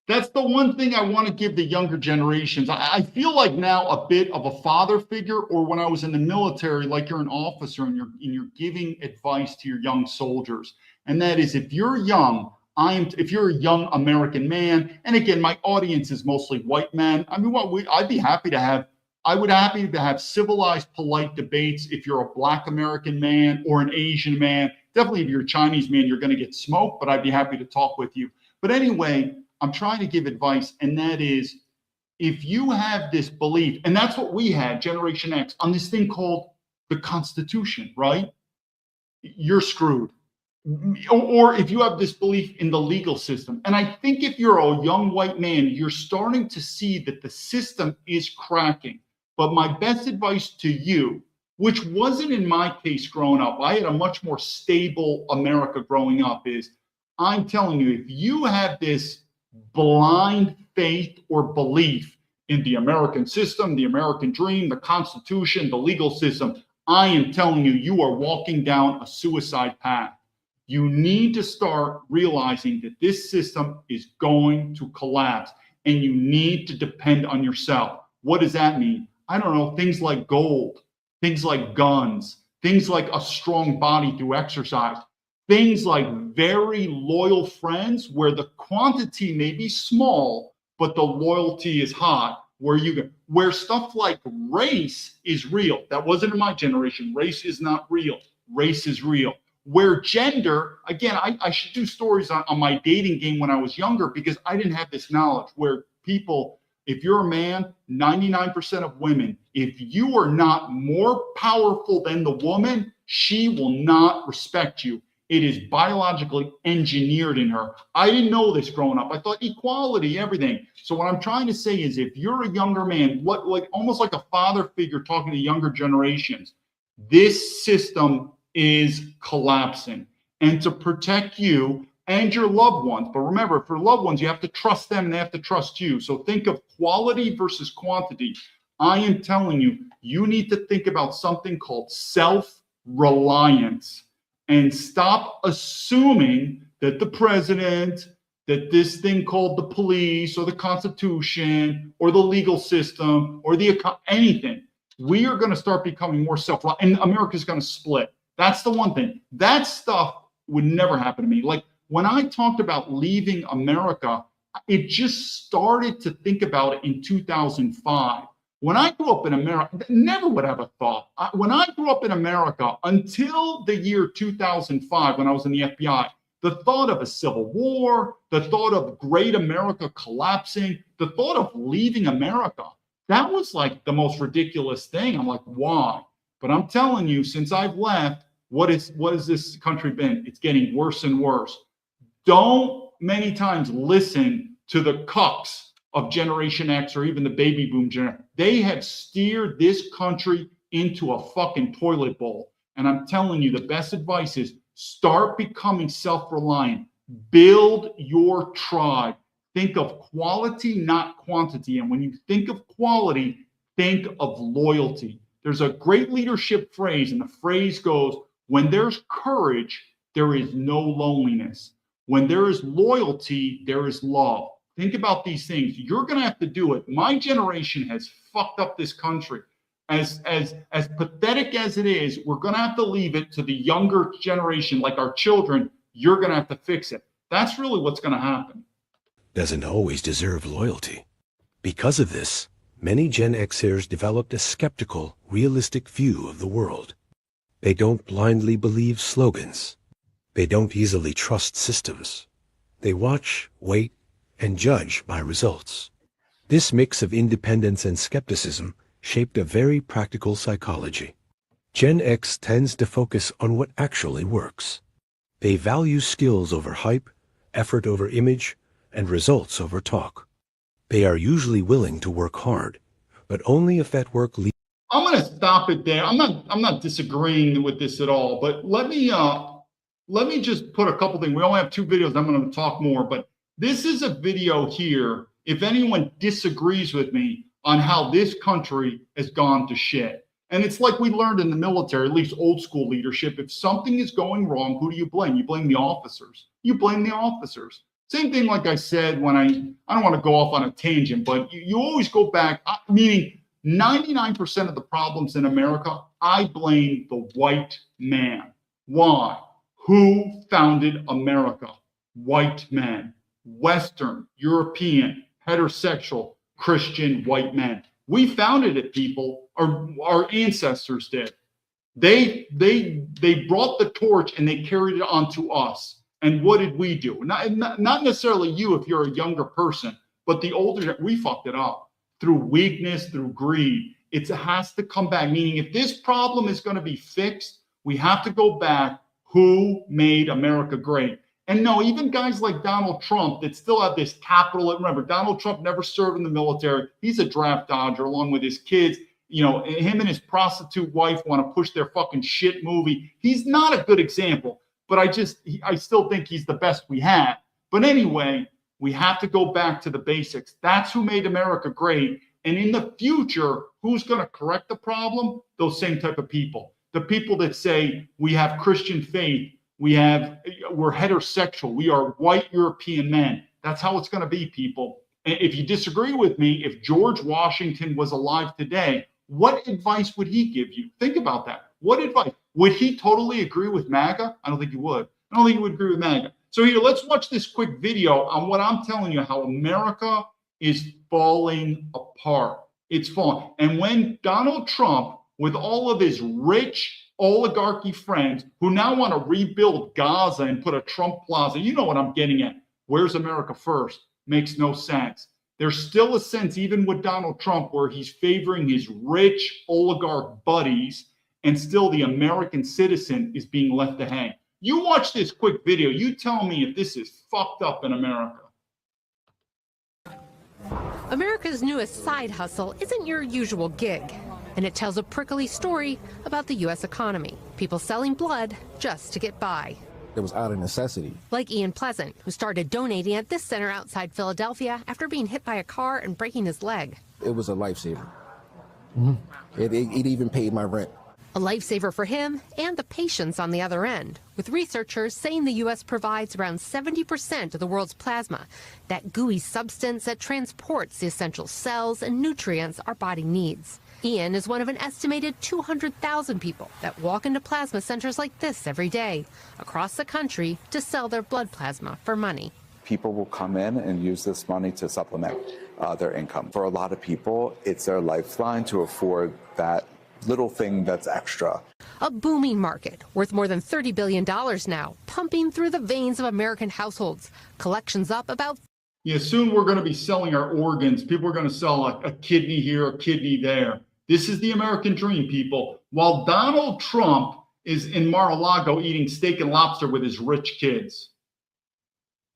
That's the one thing I want to give the younger generations. I feel like now a bit of a father figure, or when I was in the military, like you're an officer and you're giving advice to your young soldiers. And that is, if you're young, if you're a young American man, and again, my audience is mostly white men. I mean, I would happy to have civilized, polite debates. If you're a Black American man or an Asian man, definitely if you're a Chinese man, you're going to get smoked, but I'd be happy to talk with you. But anyway, I'm trying to give advice, and that is, if you have this belief, and that's what we had, Generation X, on this thing called the Constitution, right? You're screwed. Or if you have this belief in the legal system. And I think if you're a young white man, you're starting to see that the system is cracking. But my best advice to you, which wasn't in my case growing up, I had a much more stable America growing up, is I'm telling you, if you have this blind faith or belief in the American system, the American dream, the Constitution, the legal system, I am telling you, you are walking down a suicide path. You need to start realizing that this system is going to collapse, and you need to depend on yourself. What does that mean? I don't know, things like gold, things like guns, things like a strong body through exercise, things like very loyal friends where the quantity may be small, but the loyalty is hot, where stuff like race is real. That wasn't in my generation. Race is not real. Race is real. Where gender, again, I should do stories on my dating game when I was younger, because I didn't have this knowledge, where people, if you're a man, 99% of women, if you are not more powerful than the woman, she will not respect you. It is biologically engineered in her. I didn't know this growing up. I thought equality, everything. So what I'm trying to say is, if you're a younger man, almost like a father figure talking to younger generations, this system is collapsing. And to protect you and your loved ones, but remember, for loved ones, you have to trust them and they have to trust you. So think of quality versus quantity. I am telling you, you need to think about something called self-reliance. and stop assuming that the president, that this thing called the police or the Constitution or the legal system or anything, we are going to start becoming more self-reliant, and America's going to split. That's the one thing. That stuff would never happen to me. Like when I talked about leaving America, it just started to think about it in 2005. When I grew up in America, never would have a thought. When I grew up in America until the year 2005, when I was in the FBI, the thought of a civil war, the thought of great America collapsing, the thought of leaving America, that was like the most ridiculous thing. I'm like, why? But I'm telling you, since I've left, what has this country been? It's getting worse and worse. Don't many times listen to the cucks of Generation X or even the baby boom generation. They have steered this country into a fucking toilet bowl. And I'm telling you, the best advice is start becoming self-reliant. Build your tribe. Think of quality, not quantity. And when you think of quality, think of loyalty. There's a great leadership phrase, and the phrase goes, when there's courage, there is no loneliness. When there is loyalty, there is love. Think about these things. You're going to have to do it. My generation has fucked up this country. As pathetic as it is, we're going to have to leave it to the younger generation, like our children. You're going to have to fix it. That's really what's going to happen. Doesn't always deserve loyalty. Because of this, many Gen Xers developed a skeptical, realistic view of the world. They don't blindly believe slogans. They don't easily trust systems. They watch, wait, and judge by results. This mix of independence and skepticism shaped a very practical psychology. Gen X tends to focus on what actually works. They value skills over hype, effort over image, and results over talk. They are usually willing to work hard, but only if that work leads. I'm going to stop it there. I'm not disagreeing with this at all, but let me just put a couple things. We only have 2 videos. I'm going to talk more, but this is a video here. If anyone disagrees with me on how this country has gone to shit, and it's like we learned in the military, at least old school leadership, if something is going wrong, who do you blame? You blame the officers. You blame the officers. Same thing, like I said, when I don't want to go off on a tangent, but you always go back, meaning 99% of the problems in America, I blame the white man. Why? Who founded America? White men. Western, European, heterosexual, Christian, white men. We founded it, people. Our ancestors did. They brought the torch and they carried it on to us. And what did we do? Not necessarily you if you're a younger person, but the older, we fucked it up through weakness, through greed. It has to come back, meaning if this problem is going to be fixed, we have to go back. Who made America great? And no, even guys like Donald Trump that still have this capital. Remember, Donald Trump never served in the military. He's a draft dodger along with his kids. You know, him and his prostitute wife want to push their fucking shit movie. He's not a good example, but I still think he's the best we have. But anyway, we have to go back to the basics. That's who made America great. And in the future, who's going to correct the problem? Those same type of people. The people that say we have Christian faith, we're heterosexual, we are white European men. That's how it's going to be, people. And if you disagree with me, if George Washington was alive today, what advice would he give you? Think about that. What advice? Would he totally agree with MAGA? I don't think he would. I don't think he would agree with MAGA. So here, let's watch this quick video on what I'm telling you, how America is falling apart. It's falling. And when Donald Trump, with all of his rich oligarchy friends who now want to rebuild Gaza and put a Trump plaza, you know what I'm getting at. Where's America first? Makes no sense. There's still a sense, even with Donald Trump, where he's favoring his rich oligarch buddies, and still the American citizen is being left to hang. You watch this quick video. You tell me if this is fucked up in America. America's newest side hustle isn't your usual gig, and it tells a prickly story about the U.S. economy. People selling blood just to get by. It was out of necessity. Like Ian Pleasant, who started donating at this center outside Philadelphia after being hit by a car and breaking his leg. It was a lifesaver. It even paid my rent. A lifesaver for him and the patients on the other end, with researchers saying the U.S. provides around 70% of the world's plasma, that gooey substance that transports the essential cells and nutrients our body needs. Ian is one of an estimated 200,000 people that walk into plasma centers like this every day across the country to sell their blood plasma for money. People will come in and use this money to supplement their income. For a lot of people, it's their lifeline to afford that little thing that's extra. A booming market worth more than $30 billion now, pumping through the veins of American households. Collections up about. Yeah, soon we're going to be selling our organs. People are going to sell a kidney here, a kidney there. This is the American dream, people. While Donald Trump is in Mar-a-Lago eating steak and lobster with his rich kids.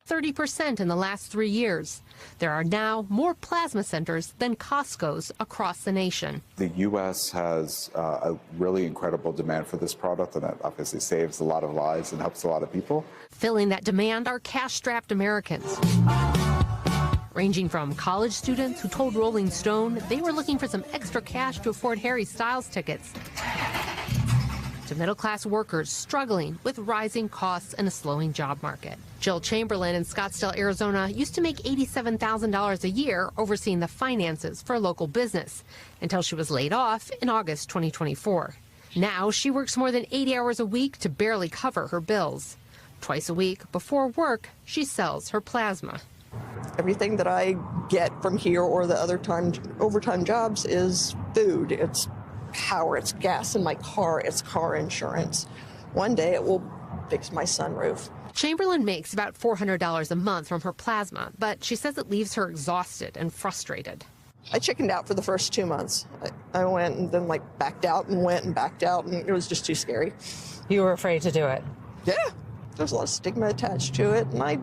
30% in the last 3 years. There are now more plasma centers than Costco's across the nation. The U.S. has a really incredible demand for this product, and that obviously saves a lot of lives and helps a lot of people. Filling that demand are cash-strapped Americans, ranging from college students who told Rolling Stone they were looking for some extra cash to afford Harry Styles tickets, to middle-class workers struggling with rising costs and a slowing job market. Jill Chamberlain in Scottsdale, Arizona, used to make $87,000 a year overseeing the finances for a local business until she was laid off in August 2024. Now she works more than 80 hours a week to barely cover her bills. Twice a week before work, she sells her plasma. Everything that I get from here or the other overtime jobs is food. It's power, it's gas in my car, it's car insurance. One day it will fix my sunroof. Chamberlain makes about $400 a month from her plasma, but she says it leaves her exhausted and frustrated. I chickened out for the first 2 months. I went and then backed out and went and backed out, and it was just too scary. You were afraid to do it? Yeah, there's a lot of stigma attached to it, and I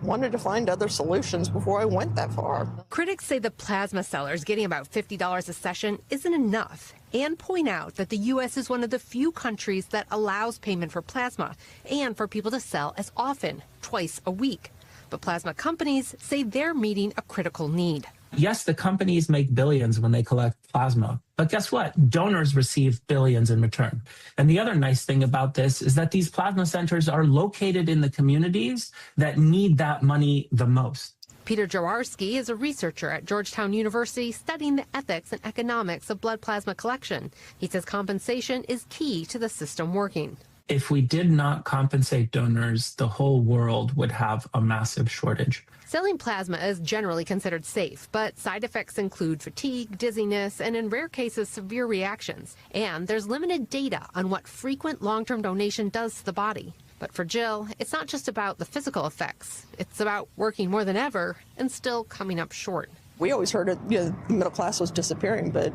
wanted to find other solutions before I went that far. Critics say the plasma sellers getting about $50 a session isn't enough, and point out that the U.S. is one of the few countries that allows payment for plasma and for people to sell as often, twice a week. But plasma companies say they're meeting a critical need. Yes, the companies make billions when they collect plasma, but guess what? Donors receive billions in return. And the other nice thing about this is that these plasma centers are located in the communities that need that money the most. Peter Jaworski is a researcher at Georgetown University studying the ethics and economics of blood plasma collection. He says compensation is key to the system working. If we did not compensate donors, the whole world would have a massive shortage. Selling plasma is generally considered safe, but side effects include fatigue, dizziness, and in rare cases, severe reactions. And there's limited data on what frequent long-term donation does to the body. But for Jill, it's not just about the physical effects. It's about working more than ever and still coming up short. We always heard the middle class was disappearing, but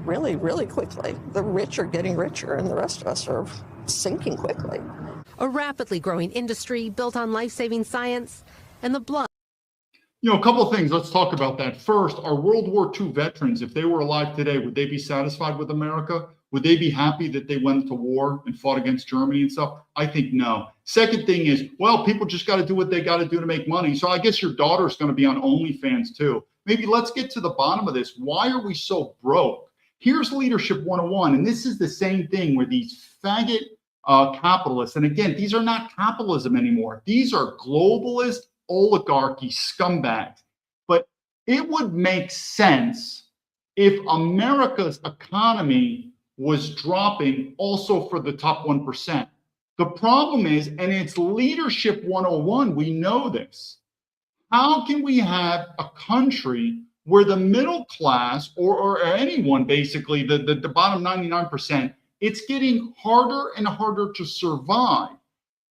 really, really quickly. The rich are getting richer, and the rest of us are sinking quickly. A rapidly growing industry built on life-saving science and the blood. You know, a couple of things. Let's talk about that. First, our World War II veterans, if they were alive today, would they be satisfied with America? Would they be happy that they went to war and fought against Germany and stuff? I think no. Second thing is, well, people just got to do what they got to do to make money. So I guess your daughter's going to be on OnlyFans too. Maybe let's get to the bottom of this. Why are we so broke? Here's Leadership 101. And this is the same thing where these faggot capitalists, and again, these are not capitalism anymore. These are globalist oligarchy scumbags. But it would make sense if America's economy was dropping also for the top 1%. The problem is, and it's Leadership 101, we know this. How can we have a country where the middle class or anyone, basically, the bottom 99%, it's getting harder and harder to survive.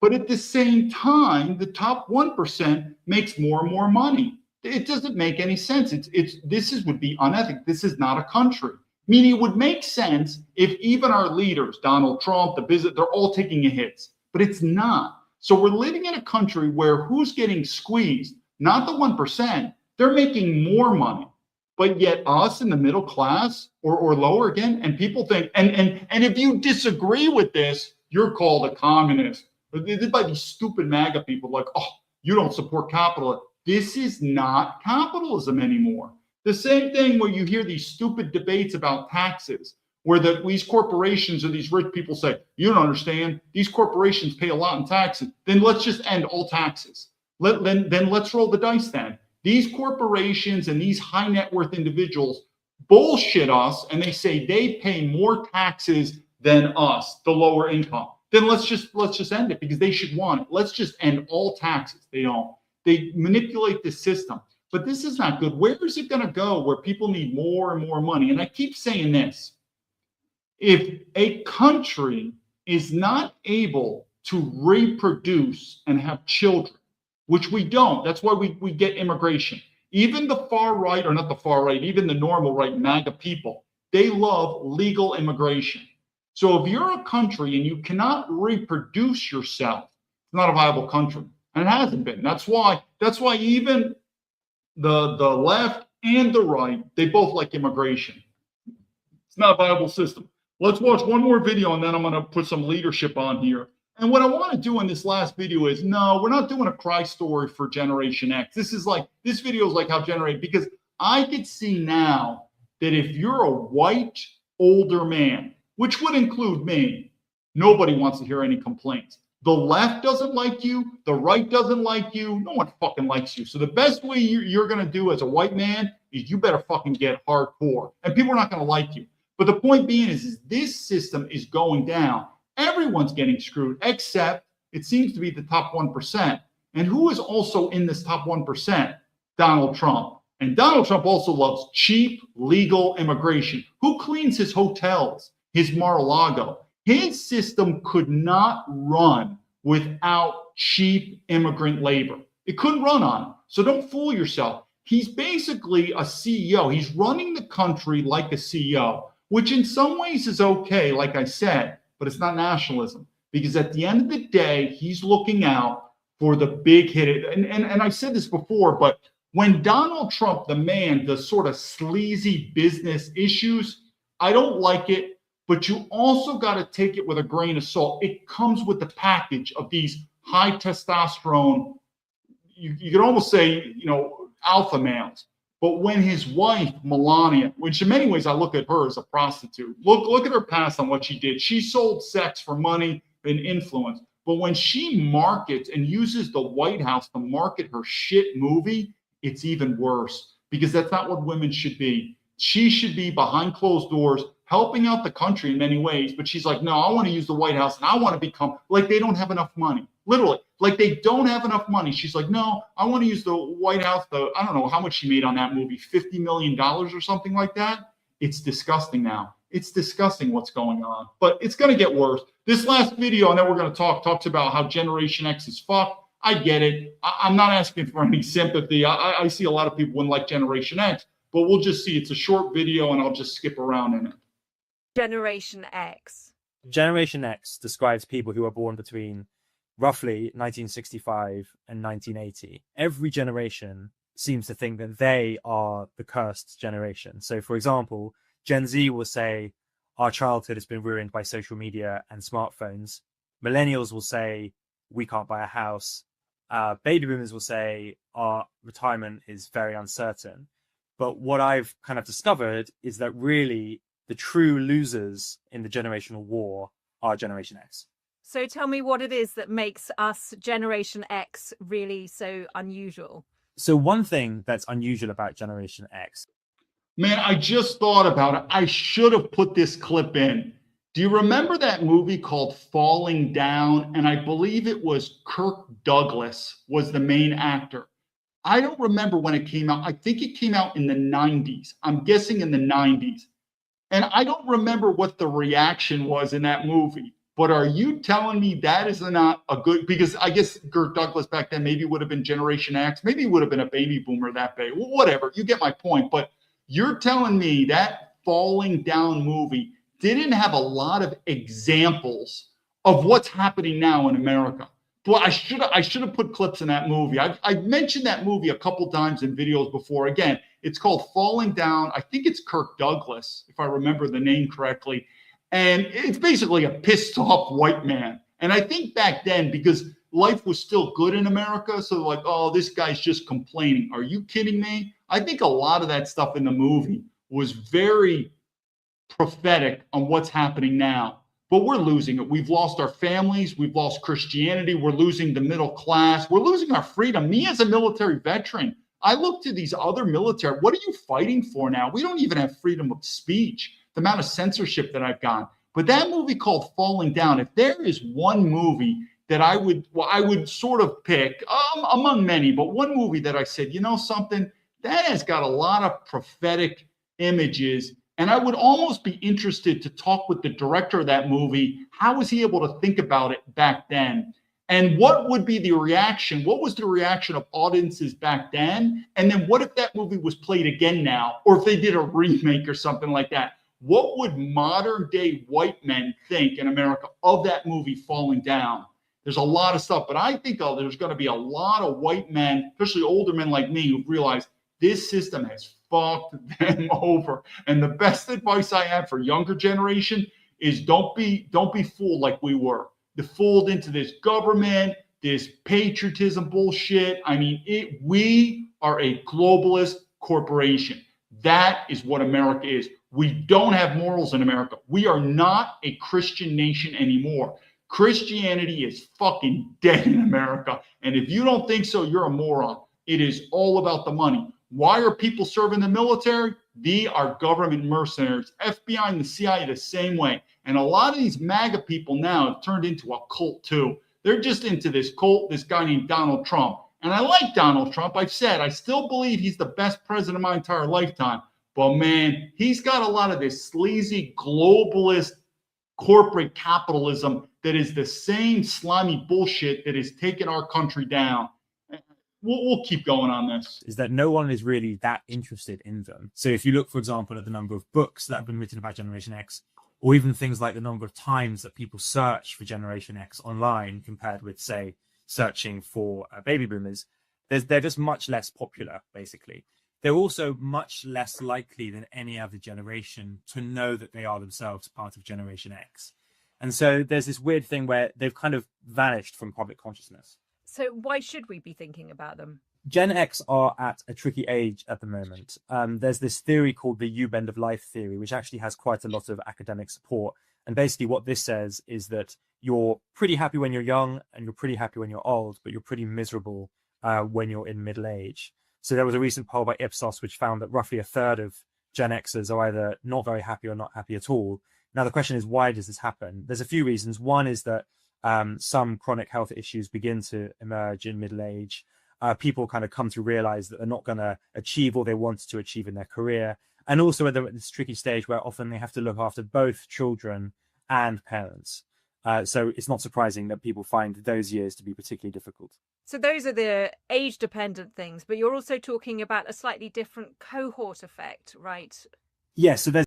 But at the same time, the top 1% makes more and more money. It doesn't make any sense. This would be unethical. This is not a country. Meaning it would make sense if even our leaders, Donald Trump, the business, they're all taking hits, but it's not. So we're living in a country where who's getting squeezed? Not the 1%. They're making more money. But yet us in the middle class or lower again, and people think, and if you disagree with this, you're called a communist. By these stupid MAGA people like, oh, you don't support capitalism. This is not capitalism anymore. The same thing where you hear these stupid debates about taxes, where these corporations or these rich people say, you don't understand, these corporations pay a lot in taxes, then let's just end all taxes. Then let's roll the dice then. These corporations and these high net worth individuals bullshit us and they say they pay more taxes than us, the lower income. Then let's just end it because they should want it. Let's just end all taxes. They don't. They manipulate the system. But this is not good. Where is it going to go where people need more and more money? And I keep saying this. If a country is not able to reproduce and have children, which we don't, that's why we get immigration. Even the far right, or not the far right, even the normal right, MAGA people, they love legal immigration. So if you're a country and you cannot reproduce yourself, it's not a viable country. And it hasn't been. That's why even the left and the right, they both like immigration. It's not a viable system. Let's watch one more video and then I'm going to put some leadership on here. And what I want to do in this last video is, no, we're not doing a cry story for Generation X. This video is like how Generation, because I could see now that if you're a white older man, which would include me, nobody wants to hear any complaints. The left doesn't like you. The right doesn't like you. No one fucking likes you. So the best way you're going to do as a white man is you better fucking get hardcore. And people are not going to like you. But the point being is this system is going down. Everyone's getting screwed, except it seems to be the top 1%. And who is also in this top 1%? Donald Trump. And Donald Trump also loves cheap, legal immigration. Who cleans his hotels, his Mar-a-Lago? His system could not run without cheap immigrant labor. It couldn't run on it. So don't fool yourself. He's basically a CEO. He's running the country like a CEO, which in some ways is okay, like I said, but it's not nationalism. Because at the end of the day, he's looking out for the big hit. And I said this before, but when Donald Trump, the man, does sort of sleazy business issues, I don't like it. But you also got to take it with a grain of salt. It comes with the package of these high testosterone, you could almost say, alpha males. But when his wife, Melania, which in many ways I look at her as a prostitute, look at her past on what she did. She sold sex for money and influence. But when she markets and uses the White House to market her shit movie, it's even worse because that's not what women should be. She should be behind closed doors, helping out the country in many ways, but she's like, no, I want to use the White House and I want to become, like they don't have enough money. Literally, like they don't have enough money. She's like, no, I want to use the White House. I don't know how much she made on that movie, $50 million or something like that. It's disgusting now. It's disgusting what's going on, but it's going to get worse. This last video, and then we're going to talks about how Generation X is fucked. I get it. I'm not asking for any sympathy. I see a lot of people wouldn't like Generation X, but we'll just see. It's a short video and I'll just skip around in it. Generation X. Generation X describes people who are born between roughly 1965 and 1980. Every generation seems to think that they are the cursed generation. So, for example, Gen Z will say, our childhood has been ruined by social media and smartphones. Millennials will say, we can't buy a house. Baby boomers will say, our retirement is very uncertain. But what I've kind of discovered is that really the true losers in the generational war are Generation X. So tell me what it is that makes us Generation X really so unusual. So one thing that's unusual about Generation X. Man, I just thought about it. I should have put this clip in. Do you remember that movie called Falling Down? And I believe it was Kirk Douglas was the main actor. I don't remember when it came out. I think it came out in the 90s. I'm guessing in the 90s. And I don't remember what the reaction was in that movie. But are you telling me that is not a good, because I guess Kirk Douglas back then maybe would have been Generation X, maybe he would have been a baby boomer that day. Well, whatever, you get my point. But you're telling me that Falling Down movie didn't have a lot of examples of what's happening now in America. Well, I should have put clips in that movie. I've mentioned that movie a couple times in videos before. Again, it's called Falling Down. I think it's Kirk Douglas, if I remember the name correctly. And it's basically a pissed off white man. And I think back then, because life was still good in America, so like, oh, this guy's just complaining. Are you kidding me? I think a lot of that stuff in the movie was very prophetic on what's happening now. But we're losing it. We've lost our families. We've lost Christianity. We're losing the middle class. We're losing our freedom. Me as a military veteran, I look to these other military. What are you fighting for now? We don't even have freedom of speech, the amount of censorship that I've gotten. But that movie called Falling Down, if there is one movie that I would sort of pick among many, but one movie that I said, you know something, that has got a lot of prophetic images. And I would almost be interested to talk with the director of that movie. How was he able to think about it back then? And what would be the reaction? What was the reaction of audiences back then? And then what if that movie was played again now? Or if they did a remake or something like that? What would modern day white men think in America of that movie Falling Down? There's a lot of stuff, but I think there's going to be a lot of white men, especially older men like me, who realize this system has fucked them over. And the best advice I have for younger generation is don't be fooled like we were. Fooled into this government, this patriotism bullshit. I mean, we are a globalist corporation. That is what America is. We don't have morals in America. We are not a Christian nation anymore. Christianity is fucking dead in America. And if you don't think so, you're a moron. It is all about the money. Why are people serving the military? They are government mercenaries. FBI and the CIA the same way. And a lot of these MAGA people now have turned into a cult too. They're just into this cult, this guy named Donald Trump. And I like Donald Trump. I've said I still believe he's the best president of my entire lifetime. But man, he's got a lot of this sleazy globalist corporate capitalism that is the same slimy bullshit that has taken our country down. We'll keep going on this. Is that no one is really that interested in them. So if you look, for example, at the number of books that have been written about Generation X, or even things like the number of times that people search for Generation X online compared with, say, searching for baby boomers, they're just much less popular, basically. They're also much less likely than any other generation to know that they are themselves part of Generation X. And so there's this weird thing where they've kind of vanished from public consciousness. So why should we be thinking about them? Gen X are at a tricky age at the moment. There's this theory called the U-bend of life theory, which actually has quite a lot of academic support. And basically what this says is that you're pretty happy when you're young and you're pretty happy when you're old, but you're pretty miserable when you're in middle age. So there was a recent poll by Ipsos which found that roughly a third of Gen Xers are either not very happy or not happy at all. Now, the question is, why does this happen? There's a few reasons. One is that some chronic health issues begin to emerge in middle age. People kind of come to realize that they're not going to achieve all they want to achieve in their career. And also they're at this tricky stage where often they have to look after both children and parents. So it's not surprising that people find those years to be particularly difficult. So those are the age-dependent things, but you're also talking about a slightly different cohort effect, right? Yes, so there's...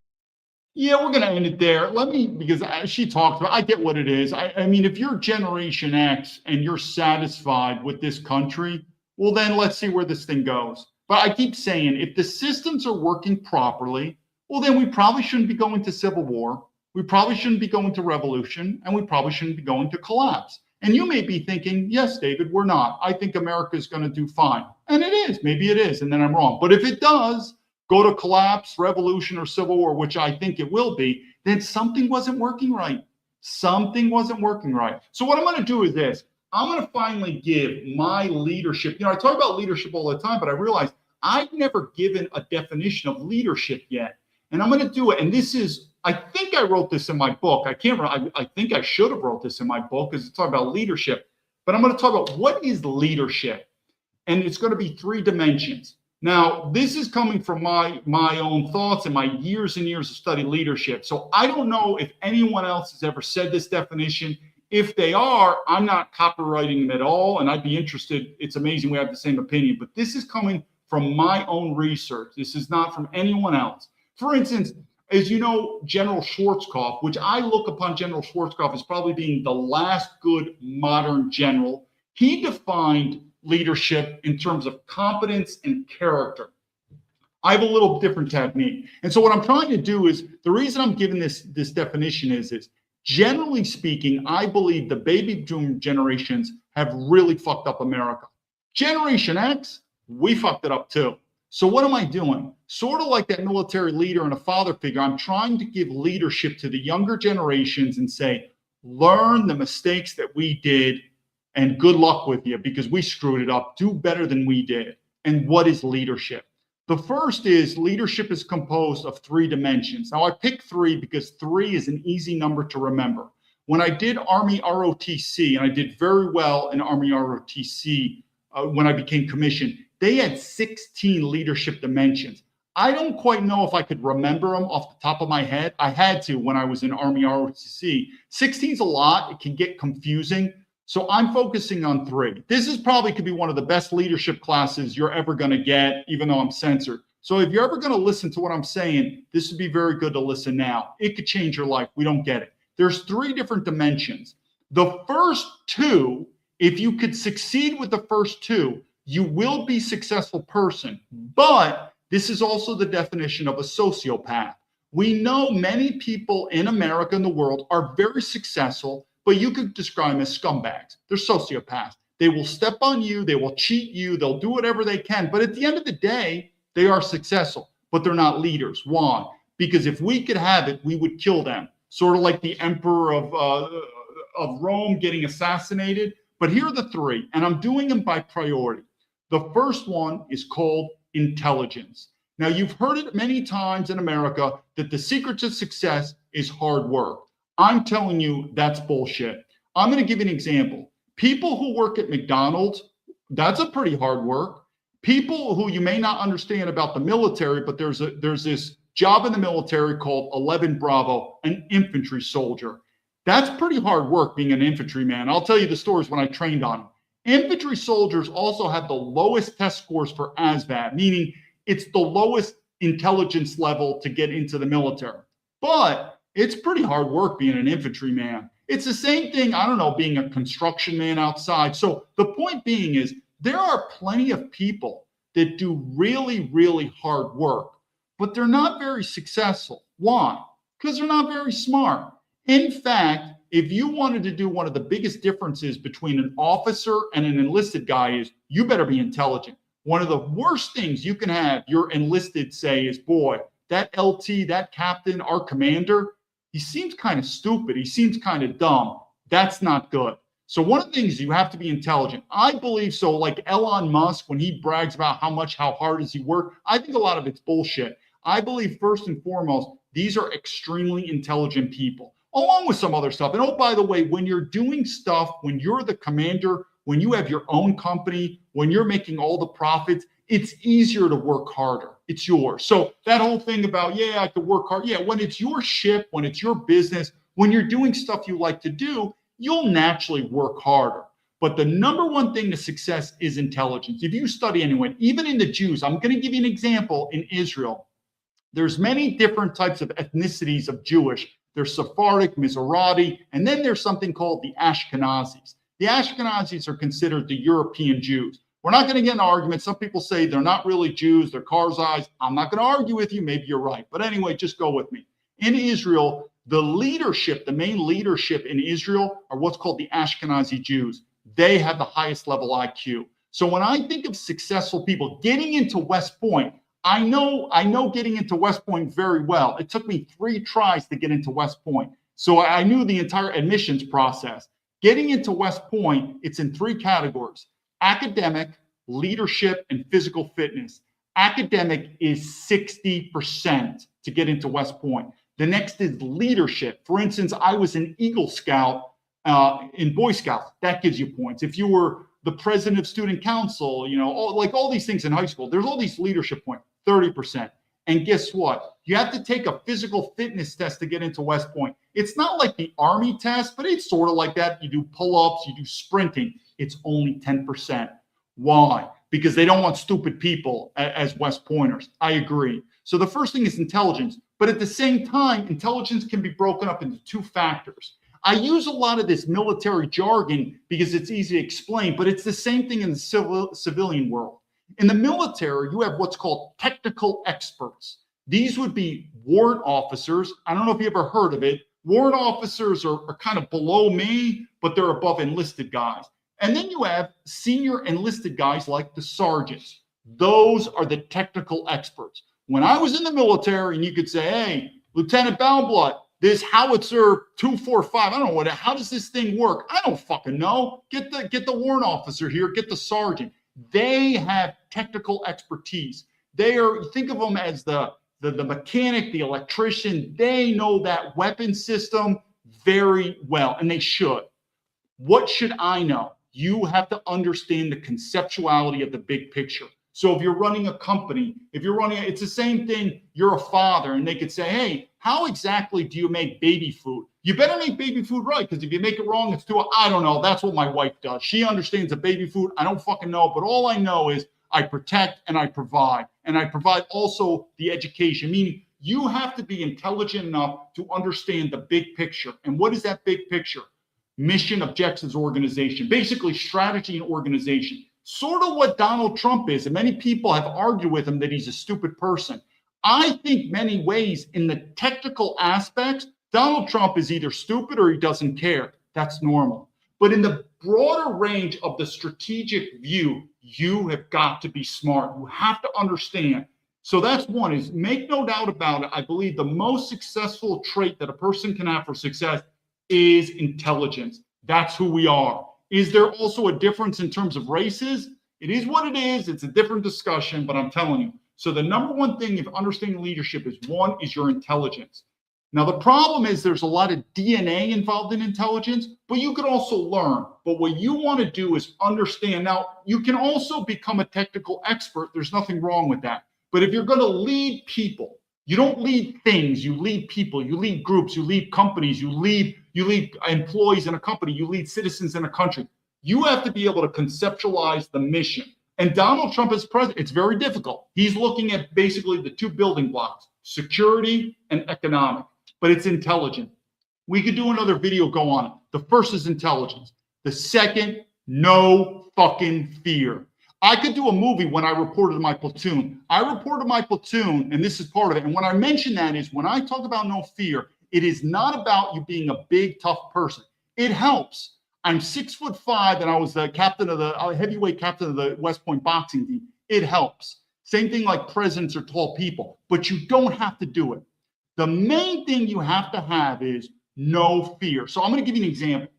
Yeah, we're going to end it there. Because she talked about, I get what it is. I mean, if you're Generation X and you're satisfied with this country, well, then let's see where this thing goes. But I keep saying, if the systems are working properly, well, then we probably shouldn't be going to civil war. We probably shouldn't be going to revolution, and we probably shouldn't be going to collapse. And you may be thinking, yes, David, we're not. I think America is going to do fine. And it is. Maybe it is, and then I'm wrong. But if it does go to collapse, revolution, or civil war, which I think it will be, then something wasn't working right. Something wasn't working right. So what I'm going to do is this. I'm going to finally give my leadership. I talk about leadership all the time, but I realize I've never given a definition of leadership yet. And I'm going to do it. And this is, I think I wrote this in my book. I think I should have wrote this in my book because it's talking about leadership. But I'm going to talk about what is leadership. And it's going to be 3 dimensions. Now, this is coming from my own thoughts and my years and years of study leadership. So I don't know if anyone else has ever said this definition. If they are, I'm not copywriting them at all. And I'd be interested. It's amazing we have the same opinion. But this is coming from my own research. This is not from anyone else. For instance, as you know, General Schwarzkopf, which I look upon General Schwarzkopf as probably being the last good modern general, he defined leadership in terms of competence and character. I have a little different technique. And so what I'm trying to do is, the reason I'm giving this definition is generally speaking, I believe the baby boom generations have really fucked up America. Generation X, we fucked it up too. So what am I doing? Sort of like that military leader and a father figure, I'm trying to give leadership to the younger generations and say, learn the mistakes that we did and good luck with you because we screwed it up. Do better than we did. And what is leadership? The first is leadership is composed of 3 dimensions. Now I picked 3 because 3 is an easy number to remember. When I did Army ROTC, and I did very well in Army ROTC when I became commissioned, they had 16 leadership dimensions. I don't quite know if I could remember them off the top of my head. I had to when I was in Army ROTC. 16 is a lot. It can get confusing. So I'm focusing on 3. This is probably could be one of the best leadership classes you're ever going to get, even though I'm censored. So if you're ever going to listen to what I'm saying, this would be very good to listen now. It could change your life. We don't get it. There's 3 different dimensions. The first 2, if you could succeed with the first 2, you will be a successful person. But this is also the definition of a sociopath. We know many people in America and the world are very successful, but you could describe them as scumbags. They're sociopaths. They will step on you. They will cheat you. They'll do whatever they can. But at the end of the day, they are successful, but they're not leaders. Why? Because if we could have it, we would kill them. Sort of like the emperor of Rome getting assassinated. But here are the 3, and I'm doing them by priority. The first one is called intelligence. Now, you've heard it many times in America that the secret to success is hard work. I'm telling you that's bullshit. I'm going to give you an example. People who work at McDonald's, that's a pretty hard work. People who you may not understand about the military, but there's this job in the military called 11 Bravo, an infantry soldier. That's pretty hard work being an infantryman. I'll tell you the stories when I trained on them. Infantry soldiers also have the lowest test scores for ASVAB, meaning it's the lowest intelligence level to get into the military. But it's pretty hard work being an infantryman. It's the same thing, I don't know, being a construction man outside. So the point being is there are plenty of people that do really, really hard work, but they're not very successful. Why? Because they're not very smart. In fact, if you wanted to do one of the biggest differences between an officer and an enlisted guy is you better be intelligent. One of the worst things you can have your enlisted say is, boy, that LT, that captain, our commander, he seems kind of stupid. He seems kind of dumb. That's not good. So one of the things you have to be intelligent. I believe so, like Elon Musk, when he brags about how hard does he work, I think a lot of it's bullshit. I believe first and foremost, these are extremely intelligent people, along with some other stuff. And oh, by the way, when you're doing stuff, when you're the commander, when you have your own company, when you're making all the profits, it's easier to work harder. It's yours. So that whole thing about, yeah, I could work hard. Yeah, when it's your ship, when it's your business, when you're doing stuff you like to do, you'll naturally work harder. But the number one thing to success is intelligence. If you study anyone, even in the Jews, I'm going to give you an example in Israel. There's many different types of ethnicities of Jewish. There's Sephardic, Mizrahi, and then there's something called the Ashkenazis. The Ashkenazis are considered the European Jews. We're not going to get in an argument. Some people say they're not really Jews, they're Karzais. I'm not going to argue with you. Maybe you're right. But anyway, just go with me. In Israel, the leadership, the main leadership in Israel are what's called the Ashkenazi Jews. They have the highest level IQ. So when I think of successful people getting into West Point, I know getting into West Point very well. It took me 3 tries to get into West Point. So I knew the entire admissions process. Getting into West Point, it's in 3 categories: academic, leadership, and physical fitness. Academic is 60% to get into West Point. The next is leadership. For instance, I was an Eagle Scout in Boy Scouts. That gives you points. If you were the president of student council, all these things in high school, there's all these leadership points, 30%. And guess what? You have to take a physical fitness test to get into West Point. It's not like the Army test, but it's sort of like that. You do pull-ups, you do sprinting. It's only 10%. Why? Because they don't want stupid people as West Pointers. I agree. So the first thing is intelligence. But at the same time, intelligence can be broken up into 2 factors. I use a lot of this military jargon because it's easy to explain, but it's the same thing in the civilian world. In the military, you have what's called technical experts. These would be warrant officers. I don't know if you ever heard of it. Warrant officers are kind of below me, but they're above enlisted guys. And then you have senior enlisted guys like the sergeants. Those are the technical experts. When I was in the military and you could say, hey, Lieutenant Baumblatt, this howitzer 245, I don't know what, how does this thing work? I don't fucking know. Get the warrant officer here, get the sergeant. They have technical expertise. Think of them as the mechanic, the electrician. They know that weapon system very well, and they should. What should I know? You have to understand the conceptuality of the big picture. So if you're running a company, it's the same thing. You're a father, and they could say, hey, how exactly do you make baby food? You better make baby food right, because if you make it wrong, I don't know. That's what my wife does. She understands the baby food. I don't fucking know, but all I know is I protect and I provide. And I provide also the education, meaning you have to be intelligent enough to understand the big picture. And what is that big picture? Mission, objectives, organization, basically strategy and organization. Sort of what Donald Trump is. And many people have argued with him that he's a stupid person. I think many ways in the technical aspects, Donald Trump is either stupid or he doesn't care. That's normal. But in the broader range of the strategic view, you have got to be smart. You have to understand. So that's one, is make no doubt about it. I believe the most successful trait that a person can have for success is intelligence. That's who we are. Is there also a difference in terms of races? It is what it is. It's a different discussion, but I'm telling you. So the number one thing of understanding leadership is one is your intelligence. Now, the problem is there's a lot of DNA involved in intelligence, but you could also learn. But what you want to do is understand. Now, you can also become a technical expert. There's nothing wrong with that. But if you're going to lead people, you don't lead things, you lead people, you lead groups, you lead companies, you lead employees in a company, you lead citizens in a country. You have to be able to conceptualize the mission. And Donald Trump as president, it's very difficult. He's looking at basically the two building blocks, security and economic, but it's intelligent. We could do another video, go on it. The first is intelligence. The second, no fucking fear. I could do a movie when I reported to my platoon. I reported to my platoon, and this is part of it. And when I mention that is when I talk about no fear, it is not about you being a big, tough person. It helps. I'm 6'5", and I was the captain of the heavyweight captain of the West Point boxing team. It helps. Same thing like presidents are tall people, but you don't have to do it. The main thing you have to have is no fear. So I'm going to give you an example.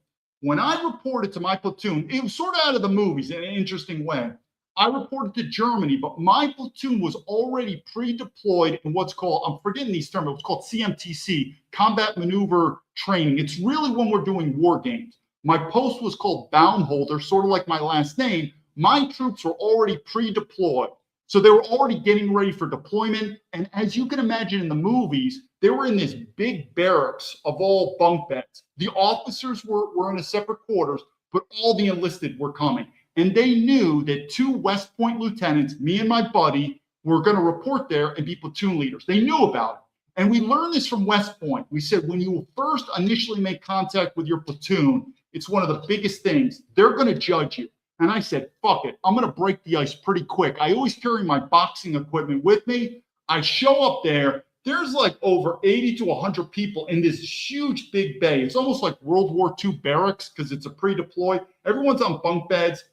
When I reported to my platoon, it was sort of out of the movies in an interesting way. I reported to Germany, but my platoon was already pre-deployed in what's called, I'm forgetting these terms, it's called CMTC, Combat Maneuver Training. It's really when we're doing war games. My post was called Baumholder, sort of like my last name. My troops were already pre-deployed. So they were already getting ready for deployment. And as you can imagine in the movies, they were in this big barracks of all bunk beds. The officers were in a separate quarters, but all the enlisted were coming. And they knew that 2 West Point lieutenants, me and my buddy, were going to report there and be platoon leaders. They knew about it. And we learned this from West Point. We said, when you first initially make contact with your platoon, it's one of the biggest things. They're going to judge you. And I said, fuck it. I'm going to break the ice pretty quick. I always carry my boxing equipment with me. I show up there. There's like over 80 to 100 people in this huge big bay. It's almost like World War II barracks because it's a pre-deploy. Everyone's on bunk beds.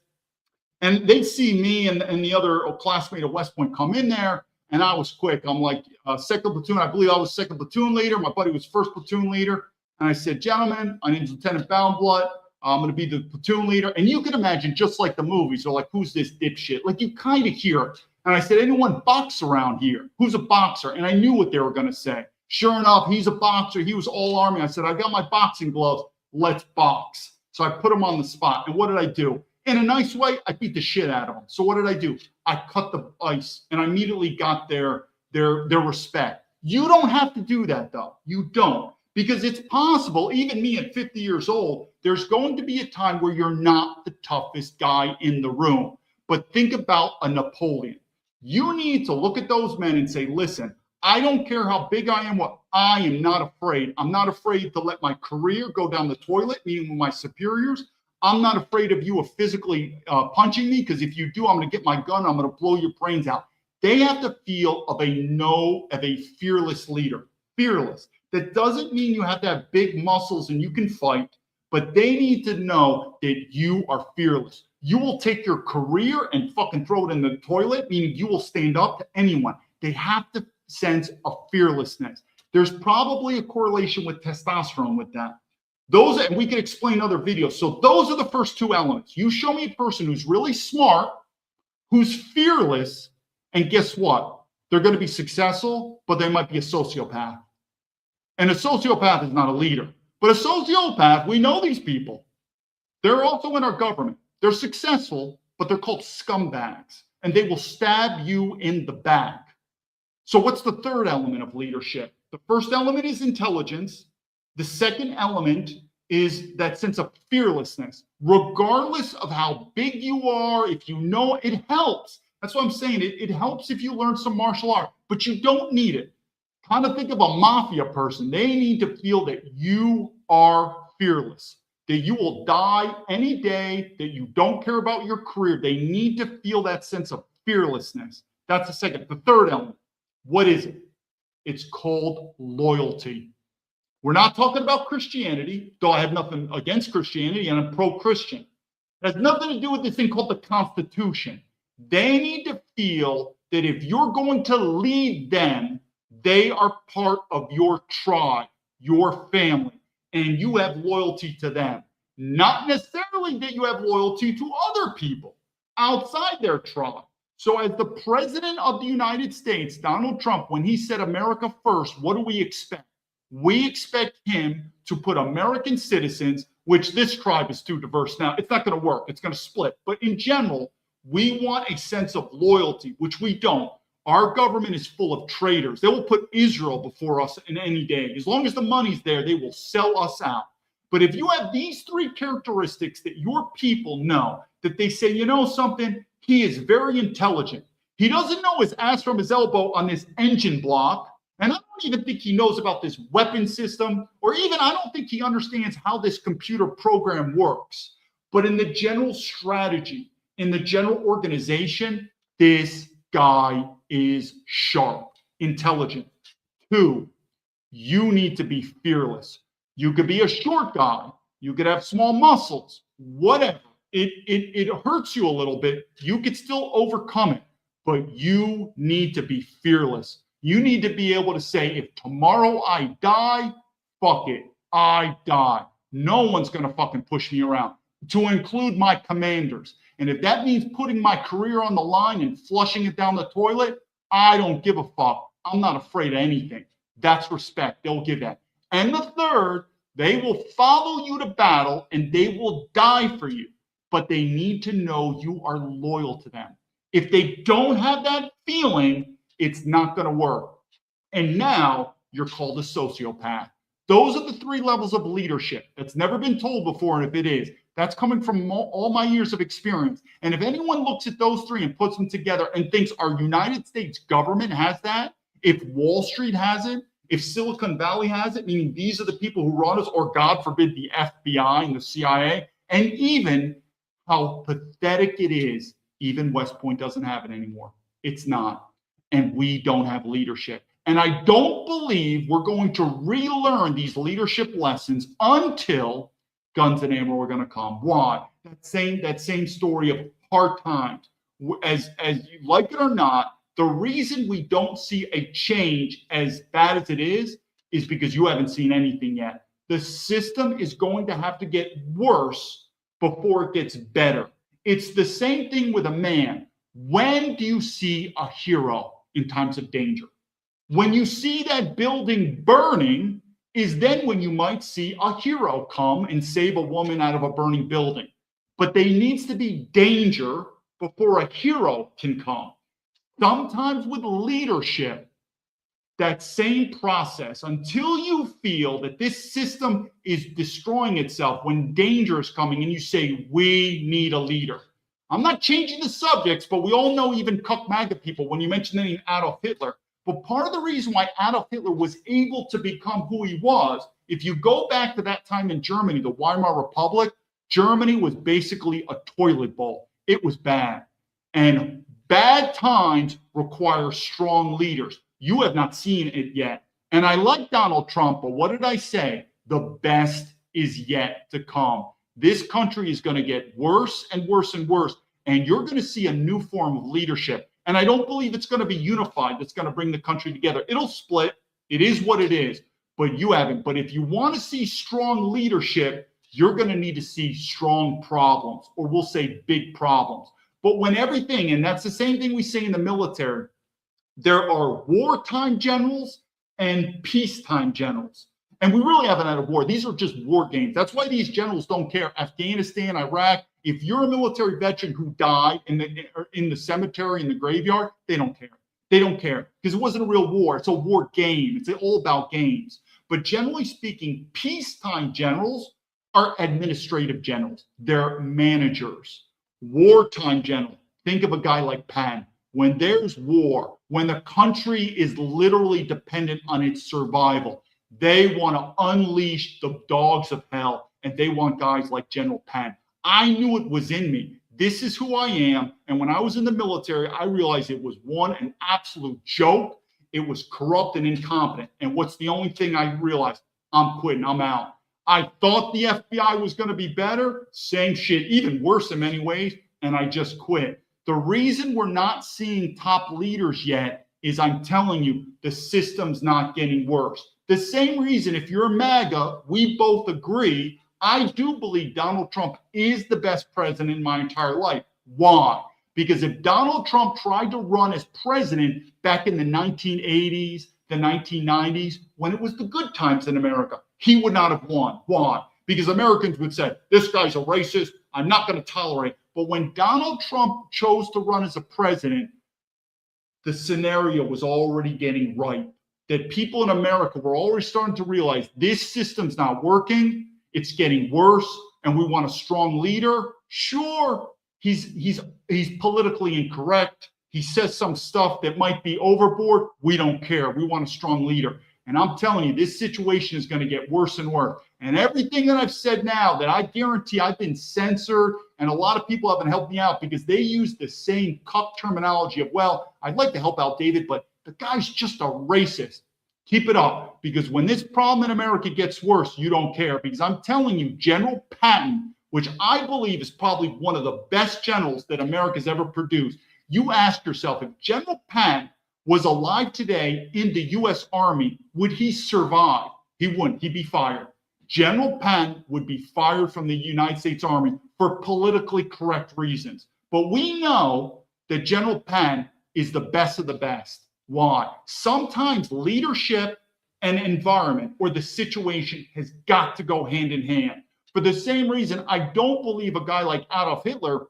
And they see me and the other classmate at West Point come in there. And I was quick. I'm like, second platoon. I believe I was second platoon leader. My buddy was first platoon leader. And I said, gentlemen, my name is Lieutenant Baumblatt. I'm going to be the platoon leader. And you can imagine, just like the movies, they're like, who's this dipshit? Like, you kind of hear it. And I said, anyone box around here? Who's a boxer? And I knew what they were going to say. Sure enough, he's a boxer. He was all Army. I said, I got my boxing gloves. Let's box. So I put him on the spot. And what did I do? In a nice way, I beat the shit out of him. So what did I do? I cut the ice, and I immediately got their respect. You don't have to do that, though. You don't. Because it's possible, even me at 50 years old, there's going to be a time where you're not the toughest guy in the room. But think about a Napoleon. You need to look at those men and say, listen, I don't care how big I am, I am not afraid. I'm not afraid to let my career go down the toilet, meaning with my superiors. I'm not afraid of you physically punching me, because if you do, I'm going to get my gun. I'm going to blow your brains out. They have to feel of a fearless leader. Fearless. That doesn't mean you have to have big muscles and you can fight, but they need to know that you are fearless. You will take your career and fucking throw it in the toilet, meaning you will stand up to anyone. They have to sense a fearlessness. There's probably a correlation with testosterone with that. Those, and we can explain other videos. So those are the first two elements. You show me a person who's really smart, who's fearless, and guess what? They're going to be successful, but they might be a sociopath. And a sociopath is not a leader. But a sociopath, we know these people. They're also in our government. They're successful, but they're called scumbags. And they will stab you in the back. So what's the third element of leadership? The first element is intelligence. The second element is that sense of fearlessness. Regardless of how big you are, if you know, it helps. That's what I'm saying. It helps if you learn some martial art, but you don't need it. Kind of think of a mafia person. They need to feel that you are fearless, that you will die any day, that you don't care about your career. They need to feel that sense of fearlessness. That's the second. The third element, what is it? It's called loyalty. We're not talking about Christianity, though I have nothing against Christianity and I'm pro-Christian. It has nothing to do with this thing called the Constitution. They need to feel that if you're going to lead them, they are part of your tribe, your family, and you have loyalty to them. Not necessarily that you have loyalty to other people outside their tribe. So as the president of the United States, Donald Trump, when he said America first, what do we expect? We expect him to put American citizens, which this tribe is too diverse now. It's not going to work. It's going to split. But in general, we want a sense of loyalty, which we don't. Our government is full of traitors. They will put Israel before us in any day. As long as the money's there, they will sell us out. But if you have these three characteristics that your people know, that they say, you know something, he is very intelligent. He doesn't know his ass from his elbow on this engine block. And I don't even think he knows about this weapon system, or even I don't think he understands how this computer program works. But in the general strategy, in the general organization, this guy is sharp, intelligent. Two, you need to be fearless. You could be a short guy. You could have small muscles, whatever. It hurts you a little bit. You could still overcome it, but you need to be fearless. You need to be able to say, if tomorrow I die, fuck it, I die. No one's going to fucking push me around, to include my commanders. And if that means putting my career on the line and flushing it down the toilet, I don't give a fuck. I'm not afraid of anything. That's respect. They'll give that. And the third, they will follow you to battle and they will die for you. But they need to know you are loyal to them. If they don't have that feeling, it's not going to work. And now you're called a sociopath. Those are the three levels of leadership. That's never been told before. And if it is, that's coming from all my years of experience. And if anyone looks at those three and puts them together and thinks our United States government has that, if Wall Street has it, if Silicon Valley has it, meaning these are the people who run us, or God forbid, the FBI and the CIA, and even how pathetic it is, even West Point doesn't have it anymore. It's not. And we don't have leadership. And I don't believe we're going to relearn these leadership lessons until guns and ammo are going to come. Why? That same story of hard times. As you like it or not, the reason we don't see a change as bad as it is because you haven't seen anything yet. The system is going to have to get worse before it gets better. It's the same thing with a man. When do you see a hero in times of danger? When you see that building burning is then when you might see a hero come and save a woman out of a burning building. But there needs to be danger before a hero can come. Sometimes with leadership, that same process, until you feel that this system is destroying itself, when danger is coming and you say, we need a leader. I'm not changing the subjects, but we all know even cuck MAGA people, when you mention the name Adolf Hitler. But part of the reason why Adolf Hitler was able to become who he was, if you go back to that time in Germany, the Weimar Republic, Germany was basically a toilet bowl. It was bad. And bad times require strong leaders. You have not seen it yet. And I like Donald Trump, but what did I say? The best is yet to come. This country is going to get worse and worse and worse, and you're going to see a new form of leadership. And I don't believe it's going to be unified. That's going to bring the country together. It'll split. It is what it is, but you haven't. But if you want to see strong leadership, you're going to need to see strong problems, or we'll say big problems. But when everything, and that's the same thing we say in the military, there are wartime generals and peacetime generals. And we really haven't had a war. These are just war games. That's why these generals don't care. Afghanistan, Iraq, if you're a military veteran who died in the cemetery, in the graveyard, they don't care. They don't care because it wasn't a real war. It's a war game. It's all about games. But generally speaking, peacetime generals are administrative generals. They're managers. Wartime general. Think of a guy like Penn. When there's war, when the country is literally dependent on its survival, they want to unleash the dogs of hell, and they want guys like General Penn. I knew it was in me. This is who I am. And when I was in the military, I realized it was an absolute joke. It was corrupt and incompetent. And what's the only thing I realized? I'm quitting. I'm out. I thought the FBI was going to be better. Same shit, even worse in many ways. And I just quit. The reason we're not seeing top leaders yet is I'm telling you, the system's not getting worse. The same reason, if you're a MAGA, we both agree, I do believe Donald Trump is the best president in my entire life. Why? Because if Donald Trump tried to run as president back in the 1980s, the 1990s, when it was the good times in America, he would not have won. Why? Because Americans would say, this guy's a racist, I'm not going to tolerate. But when Donald Trump chose to run as a president, the scenario was already getting ripe. That people in America were already starting to realize this system's not working, it's getting worse, and we want a strong leader. Sure, he's politically incorrect. He says some stuff that might be overboard. We don't care. We want a strong leader. And I'm telling you, this situation is going to get worse and worse. And everything that I've said now, that I guarantee I've been censored, and a lot of people haven't helped me out because they use the same cuck terminology of, well, I'd like to help out David, but the guy's just a racist. Keep it up, because when this problem in America gets worse, you don't care. Because I'm telling you, General Patton, which I believe is probably one of the best generals that America's ever produced, you ask yourself, if General Patton was alive today in the U.S. Army, would he survive? He wouldn't. He'd be fired. General Patton would be fired from the United States Army for politically correct reasons. But we know that General Patton is the best of the best. Why? Sometimes leadership and environment or the situation has got to go hand in hand. For the same reason, I don't believe a guy like Adolf Hitler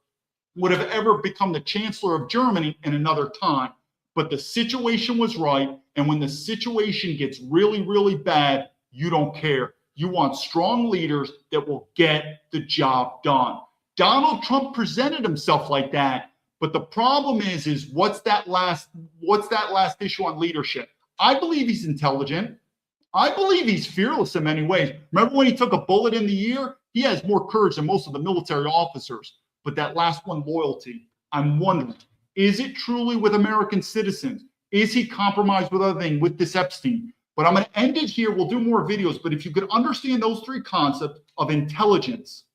would have ever become the Chancellor of Germany in another time. But the situation was right. And when the situation gets really, really bad, you don't care. You want strong leaders that will get the job done. Donald Trump presented himself like that. But the problem is what's that last issue on leadership? I believe he's intelligent. I believe he's fearless in many ways. Remember when he took a bullet in the ear? He has more courage than most of the military officers. But that last one, loyalty, I'm wondering, is it truly with American citizens? Is he compromised with other things, with this Epstein? But I'm going to end it here. We'll do more videos. But if you could understand those three concepts of intelligence,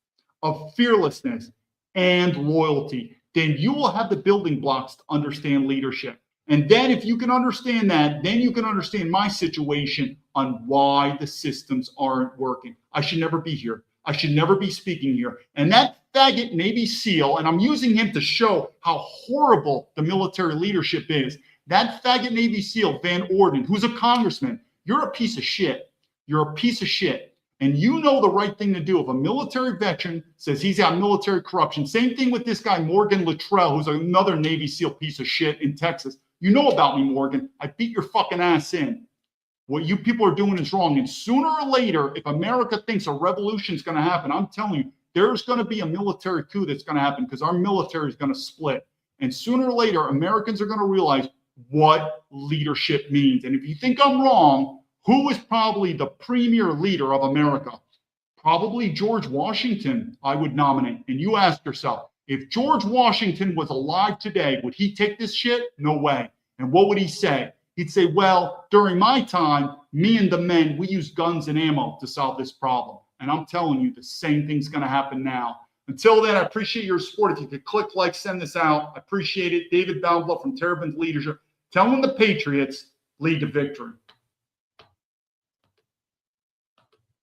of fearlessness, and loyalty, then you will have the building blocks to understand leadership. And then if you can understand that, then you can understand my situation on why the systems aren't working. I should never be here. I should never be speaking here. And that faggot Navy SEAL, and I'm using him to show how horrible the military leadership is. That faggot Navy SEAL, Van Orden, who's a congressman, you're a piece of shit. You're a piece of shit. And you know the right thing to do. If a military veteran says he's got military corruption, same thing with this guy, Morgan Luttrell, who's another Navy SEAL piece of shit in Texas. You know about me, Morgan. I beat your fucking ass in. What you people are doing is wrong. And sooner or later, if America thinks a revolution is going to happen, I'm telling you, there's going to be a military coup that's going to happen because our military is going to split. And sooner or later, Americans are going to realize what leadership means. And if you think I'm wrong, who is probably the premier leader of America? Probably George Washington, I would nominate. And you ask yourself, if George Washington was alive today, would he take this shit? No way. And what would he say? He'd say, well, during my time, me and the men, we used guns and ammo to solve this problem. And I'm telling you, the same thing's going to happen now. Until then, I appreciate your support. If you could click like, send this out. I appreciate it. David Baumblatt from Terrabins Leadership, telling the Patriots lead to victory.